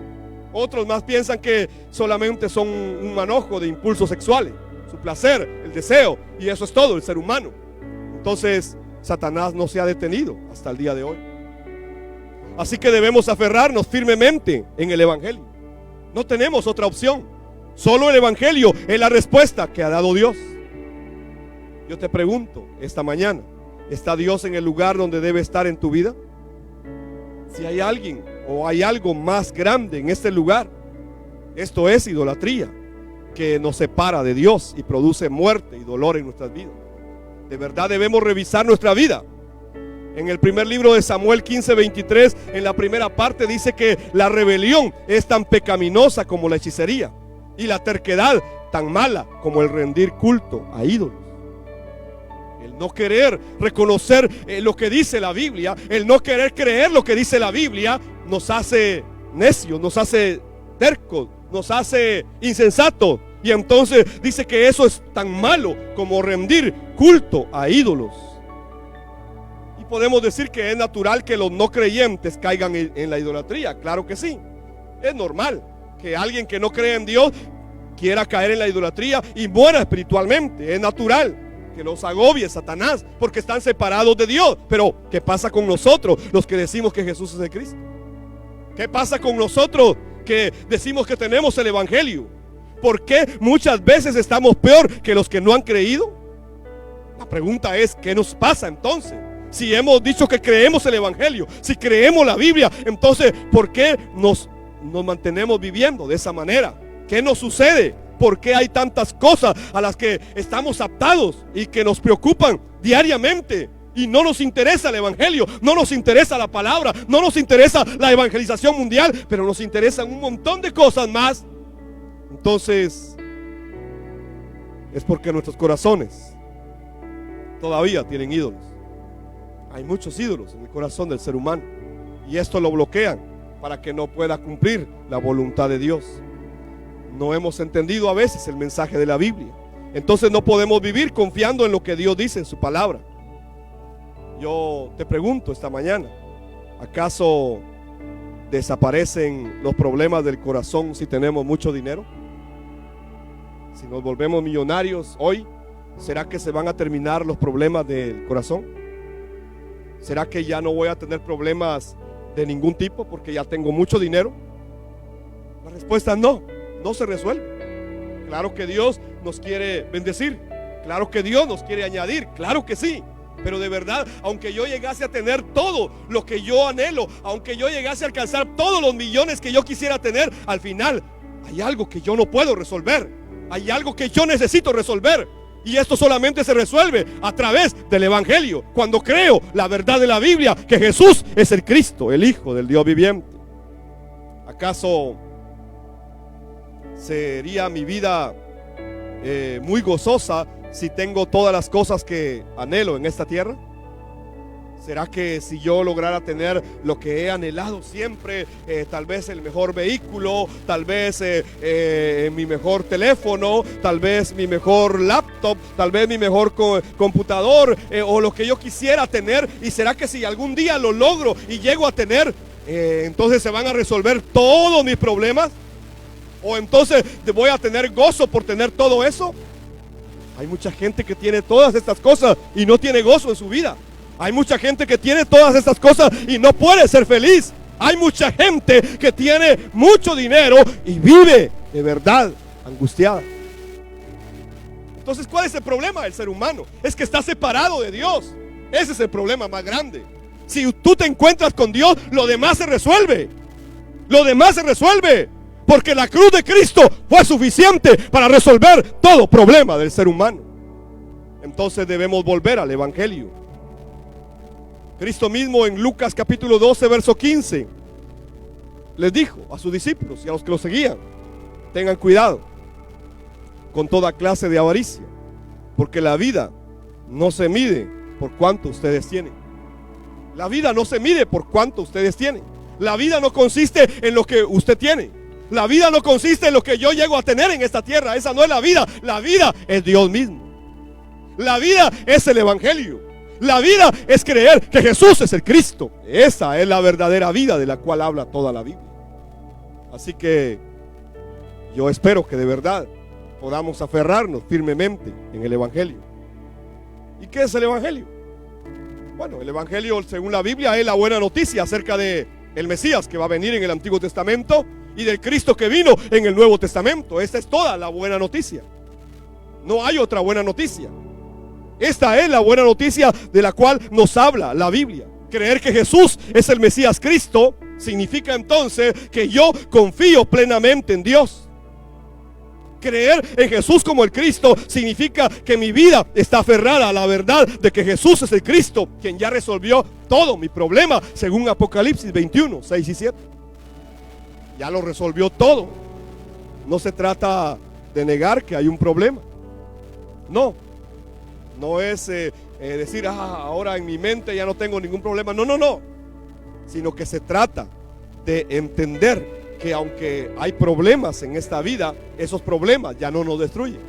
Otros más piensan que solamente son un manojo de impulsos sexuales, su placer, el deseo, y eso es todo, el ser humano. Entonces Satanás no se ha detenido hasta el día de hoy. Así que debemos aferrarnos firmemente en el evangelio. No tenemos otra opción. Solo el evangelio es la respuesta que ha dado Dios. Yo te pregunto esta mañana: ¿está Dios en el lugar donde debe estar en tu vida? Si hay alguien o hay algo más grande en este lugar, esto es idolatría, que nos separa de Dios y produce muerte y dolor en nuestras vidas. De verdad debemos revisar nuestra vida. En el primer libro de Samuel 15:23, en la primera parte dice que la rebelión es tan pecaminosa como la hechicería, y la terquedad tan mala como el rendir culto a ídolos. El no querer reconocer lo que dice la Biblia, el no querer creer lo que dice la Biblia, nos hace necios, nos hace tercos, nos hace insensatos. Y entonces dice que eso es tan malo como rendir culto a ídolos. Y podemos decir que es natural que los no creyentes caigan en la idolatría. Claro que sí, es normal que alguien que no cree en Dios quiera caer en la idolatría y muera espiritualmente. Es natural que los agobie Satanás porque están separados de Dios. Pero ¿qué pasa con nosotros, los que decimos que Jesús es el Cristo? ¿Qué pasa con nosotros que decimos que tenemos el evangelio? ¿Por qué muchas veces estamos peor que los que no han creído? La pregunta es: ¿qué nos pasa entonces? Si hemos dicho que creemos el evangelio, si creemos la Biblia, entonces ¿por qué nos mantenemos viviendo de esa manera? ¿Qué nos sucede? ¿Por qué hay tantas cosas a las que estamos aptados y que nos preocupan diariamente Y no nos interesa el evangelio, no nos interesa la palabra, no nos interesa la evangelización mundial, pero nos interesan un montón de cosas más. Entonces, es porque nuestros corazones todavía tienen ídolos. Hay muchos ídolos en el corazón del ser humano, y esto lo bloquean para que no pueda cumplir la voluntad de Dios. No hemos entendido a veces el mensaje de la Biblia. Entonces no podemos vivir confiando en lo que Dios dice en su palabra. Yo te pregunto esta mañana, ¿acaso desaparecen los problemas del corazón si tenemos mucho dinero? Si nos volvemos millonarios hoy, ¿será que se van a terminar los problemas del corazón? ¿Será que ya no voy a tener problemas de ningún tipo porque ya tengo mucho dinero? La respuesta es no, no se resuelve. Claro que Dios nos quiere bendecir, claro que Dios nos quiere añadir, claro que sí. Pero de verdad, aunque yo llegase a tener todo lo que yo anhelo, aunque yo llegase a alcanzar todos los millones que yo quisiera tener, al final hay algo que yo no puedo resolver. Hay algo que yo necesito resolver. Y esto solamente se resuelve a través del evangelio. Cuando creo la verdad de la Biblia, que Jesús es el Cristo, el Hijo del Dios viviente. ¿Acaso sería mi vida muy gozosa si tengo todas las cosas que anhelo en esta tierra? ¿Será que si yo lograra tener lo que he anhelado siempre, tal vez el mejor vehículo, tal vez mi mejor teléfono, tal vez mi mejor laptop, tal vez mi mejor computador, o lo que yo quisiera tener, y será que si algún día lo logro y llego a tener, entonces se van a resolver todos mis problemas? ¿O entonces voy a tener gozo por tener todo eso? Hay mucha gente que tiene todas estas cosas y no tiene gozo en su vida. Hay mucha gente que tiene todas estas cosas y no puede ser feliz. Hay mucha gente que tiene mucho dinero y vive de verdad angustiada. Entonces, ¿cuál es el problema del ser humano? Es que está separado de Dios. Ese es el problema más grande. Si tú te encuentras con Dios, lo demás se resuelve. Lo demás se resuelve. Porque la cruz de Cristo fue suficiente para resolver todo problema del ser humano. Entonces debemos volver al evangelio. Cristo mismo en Lucas capítulo 12 verso 15 les dijo a sus discípulos y a los que los seguían: tengan cuidado con toda clase de avaricia, porque la vida no se mide por cuánto ustedes tienen. La vida no se mide por cuánto ustedes tienen. La vida no consiste en lo que usted tiene. La vida no consiste en lo que yo llego a tener en esta tierra. Esa no es la vida. La vida es Dios mismo. La vida es el evangelio. La vida es creer que Jesús es el Cristo. Esa es la verdadera vida de la cual habla toda la Biblia. Así que yo espero que de verdad podamos aferrarnos firmemente en el evangelio. ¿Y qué es el evangelio? Bueno, el evangelio según la Biblia es la buena noticia acerca de el Mesías que va a venir en el Antiguo Testamento y del Cristo que vino en el Nuevo Testamento. Esta es toda la buena noticia. No hay otra buena noticia. Esta es la buena noticia de la cual nos habla la Biblia. Creer que Jesús es el Mesías Cristo significa entonces que yo confío plenamente en Dios. Creer en Jesús como el Cristo significa que mi vida está aferrada a la verdad de que Jesús es el Cristo, quien ya resolvió todo mi problema, según Apocalipsis 21, 6 y 7. Ya lo resolvió todo. No se trata de negar que hay un problema. No es decir, ahora en mi mente ya no tengo ningún problema. No. Sino que se trata de entender que aunque hay problemas en esta vida, esos problemas ya no nos destruyen.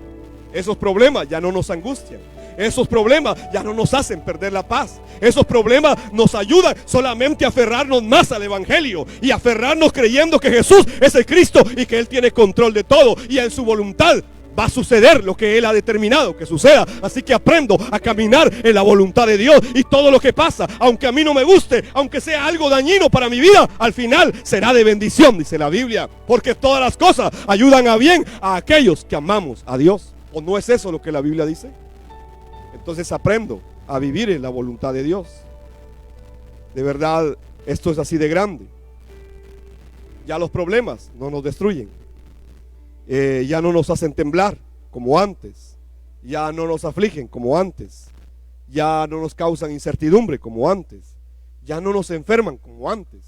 Esos problemas ya no nos angustian. Esos problemas ya no nos hacen perder la paz. Esos problemas nos ayudan solamente a aferrarnos más al evangelio y aferrarnos creyendo que Jesús es el Cristo y que Él tiene control de todo y en su voluntad va a suceder lo que Él ha determinado que suceda. Así que aprendo a caminar en la voluntad de Dios, y todo lo que pasa, aunque a mí no me guste, aunque sea algo dañino para mi vida, al final será de bendición, dice la Biblia, porque todas las cosas ayudan a bien a aquellos que amamos a Dios. ¿O no es eso lo que la Biblia dice? Entonces aprendo a vivir en la voluntad de Dios. De verdad, esto es así de grande. Ya los problemas no nos destruyen. Ya no nos hacen temblar como antes. Ya no nos afligen como antes. ya no nos causan incertidumbre como antes, ya no nos enferman como antes.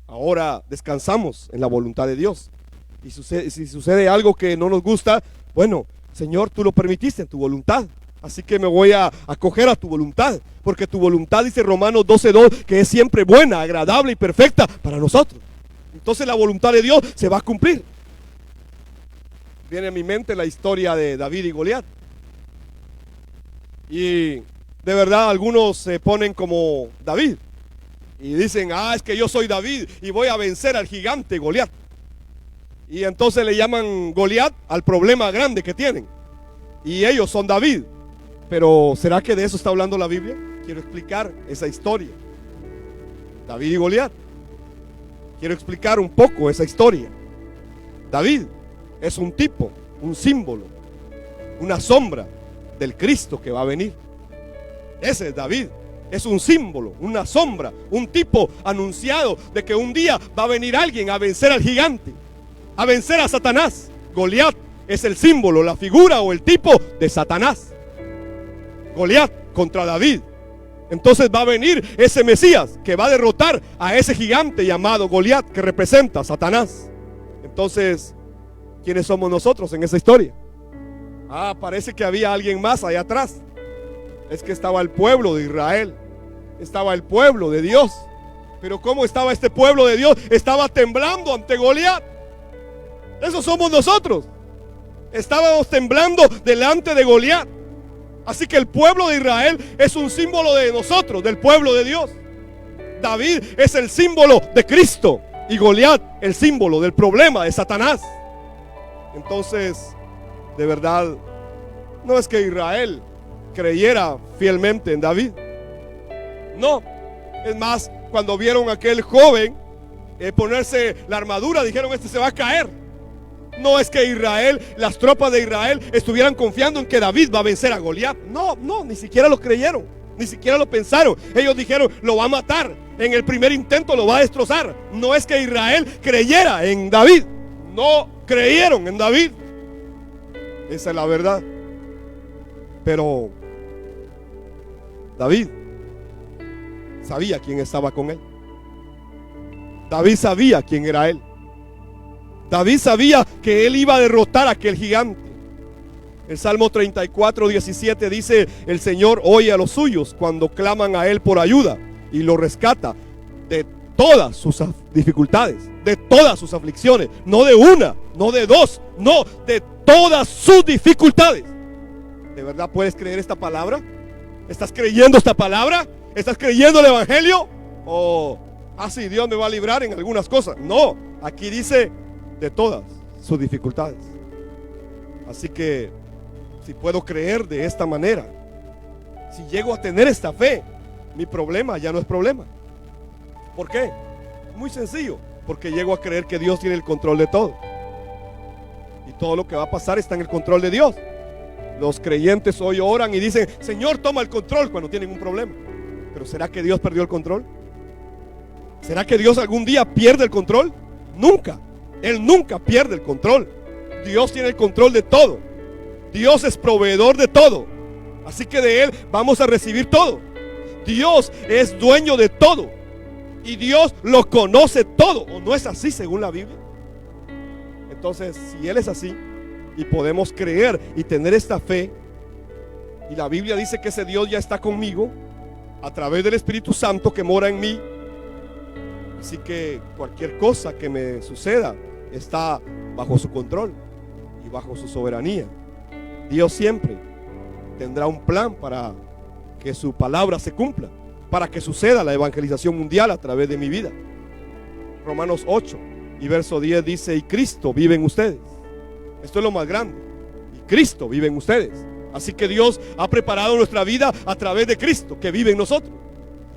Ahora descansamos en la voluntad de Dios. Y si sucede algo que no nos gusta, bueno, Señor, tú lo permitiste en tu voluntad, así que me voy a acoger a tu voluntad, porque tu voluntad, dice Romanos 12:2, que es siempre buena, agradable y perfecta para nosotros. Entonces la voluntad de Dios se va a cumplir. Viene a mi mente la historia de David y Goliat. Y de verdad algunos se ponen como David y dicen, es que yo soy David y voy a vencer al gigante Goliat. Y entonces le llaman Goliat al problema grande que tienen. Y ellos son David. Pero ¿será que de eso está hablando la Biblia? Quiero explicar esa historia. David y Goliat. Quiero explicar un poco esa historia. David es un tipo, un símbolo, una sombra del Cristo que va a venir. Ese es David. Es un símbolo, una sombra, un tipo anunciado de que un día va a venir alguien a vencer al gigante, a vencer a Satanás. Goliat es el símbolo, la figura o el tipo de Satanás. Goliat contra David. Entonces va a venir ese Mesías que va a derrotar a ese gigante llamado Goliat, que representa a Satanás. Entonces, ¿quiénes somos nosotros en esa historia? Parece que había alguien más allá atrás. Es que estaba el pueblo de Israel, estaba el pueblo de Dios. Pero ¿cómo estaba este pueblo de Dios? Estaba temblando ante Goliat. Eso somos nosotros. Estábamos temblando delante de Goliat. Así que el pueblo de Israel es un símbolo de nosotros, del pueblo de Dios. David es el símbolo de Cristo y Goliat el símbolo del problema de Satanás. Entonces, de verdad, no es que Israel creyera fielmente en David. No, es más, cuando vieron a aquel joven ponerse la armadura, dijeron, este se va a caer. No es que Israel, las tropas de Israel estuvieran confiando en que David va a vencer a Goliat. No, ni siquiera lo creyeron, ni siquiera lo pensaron. Ellos dijeron, lo va a matar, en el primer intento lo va a destrozar. No es que Israel creyera en David, no creyeron en David. Esa es la verdad. Pero David sabía quién estaba con él. David sabía quién era él. David sabía que él iba a derrotar a aquel gigante. El Salmo 34:17 dice, el Señor oye a los suyos cuando claman a él por ayuda y lo rescata de todas sus dificultades, de todas sus aflicciones, no de una, no de dos, no, de todas sus dificultades. ¿De verdad puedes creer esta palabra? ¿Estás creyendo esta palabra? ¿Estás creyendo el evangelio? Sí, Dios me va a librar en algunas cosas. No, aquí dice de todas sus dificultades. Así que si puedo creer de esta manera, si llego a tener esta fe, mi problema ya no es problema. ¿Por qué? Muy sencillo, porque llego a creer que Dios tiene el control de todo y todo lo que va a pasar está en el control de Dios. Los creyentes hoy oran y dicen, Señor, toma el control, cuando tienen un problema. Pero ¿será que Dios perdió el control? ¿Será que Dios algún día pierde el control? Nunca. Él nunca pierde el control. Dios tiene el control de todo. Dios es proveedor de todo. Así que de Él vamos a recibir todo. Dios es dueño de todo. Y Dios lo conoce todo. ¿O no es así según la Biblia? Entonces, si Él es así y podemos creer y tener esta fe, y la Biblia dice que ese Dios ya está conmigo a través del Espíritu Santo que mora en mí. Así que cualquier cosa que me suceda está bajo su control y bajo su soberanía. Dios siempre tendrá un plan para que su palabra se cumpla, para que suceda la evangelización mundial a través de mi vida. Romanos 8 y verso 10 dice, y Cristo vive en ustedes. Esto es lo más grande. Y Cristo vive en ustedes. Así que Dios ha preparado nuestra vida a través de Cristo que vive en nosotros.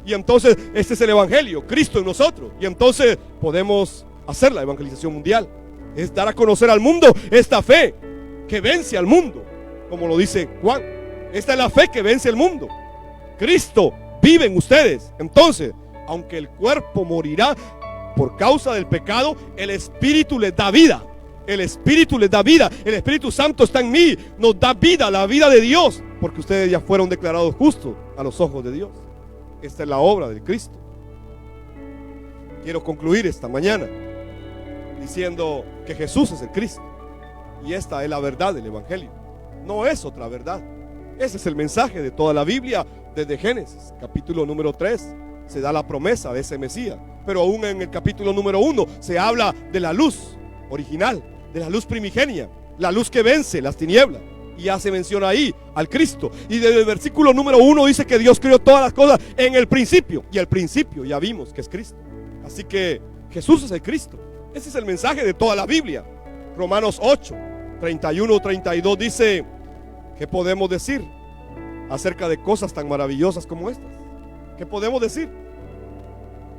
Y entonces este es el evangelio, Cristo en nosotros. Y entonces podemos hacer la evangelización mundial. Es dar a conocer al mundo esta fe que vence al mundo, como lo dice Juan. Esta es la fe que vence al mundo. Cristo vive en ustedes. Entonces, aunque el cuerpo morirá por causa del pecado, el Espíritu les da vida. El Espíritu les da vida. El Espíritu Santo está en mí, nos da vida, la vida de Dios. porque ustedes ya fueron declarados justos a los ojos de Dios. Esta es la obra del Cristo. Quiero concluir esta mañana diciendo que Jesús es el Cristo, y esta es la verdad del Evangelio. No es otra verdad. Ese es el mensaje de toda la Biblia. Desde Génesis capítulo número 3 se da la promesa de ese Mesías, pero aún en el capítulo número 1 se habla de la luz original, de la luz primigenia, la luz que vence las tinieblas, y hace mención ahí al Cristo. Y desde el versículo número 1 dice que Dios creó todas las cosas en el principio, y el principio ya vimos que es Cristo. Así que Jesús es el Cristo. Ese es el mensaje de toda la Biblia. Romanos 8, 31, 32 dice: ¿qué podemos decir acerca de cosas tan maravillosas como estas? ¿Qué podemos decir?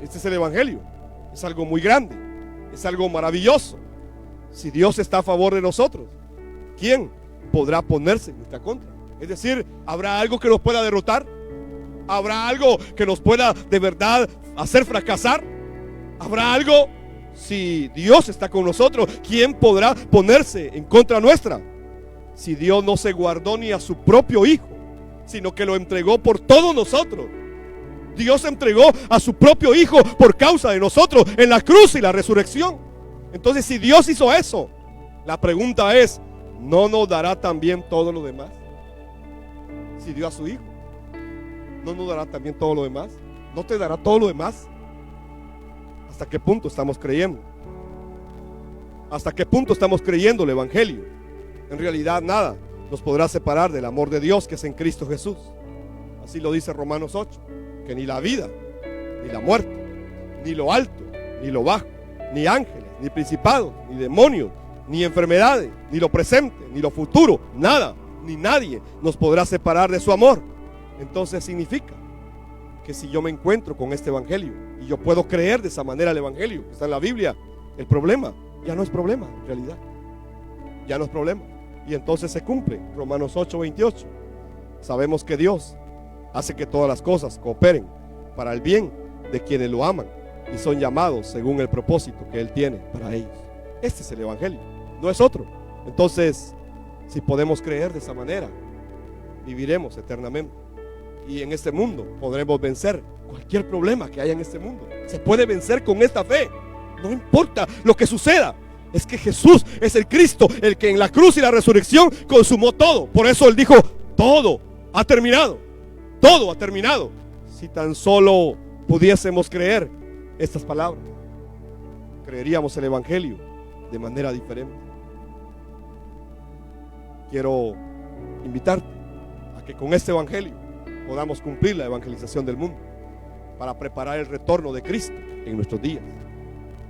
Este es el Evangelio. Es algo muy grande, es algo maravilloso. Si Dios está a favor de nosotros, ¿quién podrá ponerse en nuestra contra? Es decir, ¿habrá algo que nos pueda derrotar? ¿Habrá algo que nos pueda de verdad hacer fracasar? ¿Habrá algo? Si Dios está con nosotros, ¿quién podrá ponerse en contra nuestra? Si Dios no se guardó ni a su propio Hijo, sino que lo entregó por todos nosotros. Dios entregó a su propio Hijo por causa de nosotros en la cruz y la resurrección. Entonces, si Dios hizo eso, la pregunta es: ¿no nos dará también todo lo demás? Si dio a su Hijo, ¿no nos dará también todo lo demás? ¿No te dará todo lo demás? ¿Hasta qué punto estamos creyendo? ¿Hasta qué punto estamos creyendo el Evangelio? En realidad nada nos podrá separar del amor de Dios que es en Cristo Jesús. Así lo dice Romanos 8, que ni la vida, ni la muerte, ni lo alto, ni lo bajo, ni ángeles, ni principados, ni demonios, ni enfermedades, ni lo presente, ni lo futuro, nada, ni nadie nos podrá separar de su amor. Entonces significa que si yo me encuentro con este Evangelio y yo puedo creer de esa manera el Evangelio que está en la Biblia, el problema ya no es problema en realidad. Ya no es problema. Y entonces se cumple Romanos 8, 28. Sabemos que Dios hace que todas las cosas cooperen para el bien de quienes lo aman y son llamados según el propósito que Él tiene para ellos. Este es el Evangelio, no es otro. Entonces, si podemos creer de esa manera, viviremos eternamente. Y en este mundo podremos vencer cualquier problema que haya en este mundo. Se puede vencer con esta fe. No importa lo que suceda. Es que Jesús es el Cristo, el que en la cruz y la resurrección consumó todo. Por eso Él dijo: todo ha terminado. Todo ha terminado. Si tan solo pudiésemos creer estas palabras, creeríamos el Evangelio de manera diferente. Quiero invitarte a que con este Evangelio podamos cumplir la evangelización del mundo, para preparar el retorno de Cristo en nuestros días.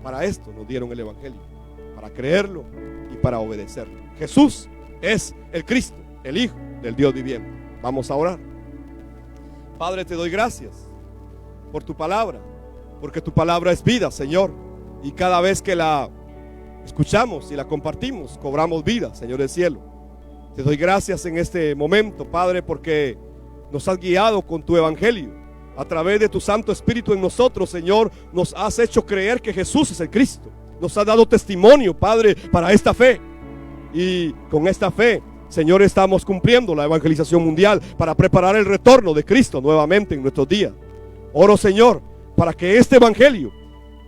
Para esto nos dieron el Evangelio, para creerlo y para obedecerlo. Jesús es el Cristo, el Hijo del Dios viviente. Vamos a orar. Padre, te doy gracias por tu palabra, porque tu palabra es vida, Señor, y cada vez que la escuchamos y la compartimos, cobramos vida, Señor del cielo. Te doy gracias en este momento, Padre, porque nos has guiado con tu Evangelio. A través de tu Santo Espíritu en nosotros, Señor, nos has hecho creer que Jesús es el Cristo. Nos has dado testimonio, Padre, para esta fe. Y con esta fe, Señor, estamos cumpliendo la evangelización mundial para preparar el retorno de Cristo nuevamente en nuestros días. Oro, Señor, para que este Evangelio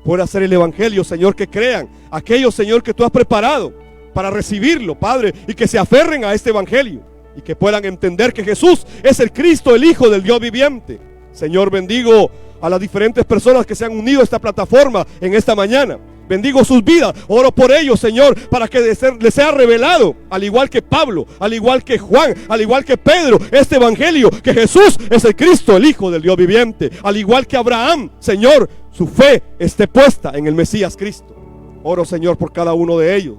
pueda ser el Evangelio, Señor, que crean aquellos, Señor, que tú has preparado para recibirlo, Padre, y que se aferren a este Evangelio y que puedan entender que Jesús es el Cristo, el Hijo del Dios viviente. Señor, bendigo a las diferentes personas que se han unido a esta plataforma en esta mañana. Bendigo sus vidas, oro por ellos, Señor, para que les sea revelado, al igual que Pablo, al igual que Juan, al igual que Pedro, este Evangelio, que Jesús es el Cristo, el Hijo del Dios viviente. Al igual que Abraham, Señor, su fe esté puesta en el Mesías Cristo. Oro, Señor, por cada uno de ellos,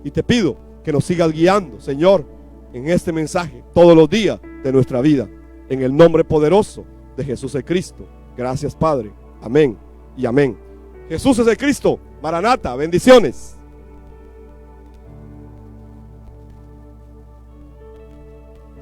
y te pido que nos sigas guiando, Señor, en este mensaje todos los días de nuestra vida, en el nombre poderoso de Jesús el Cristo. Gracias, Padre. Amén y amén. Jesús es el Cristo. Maranata, bendiciones.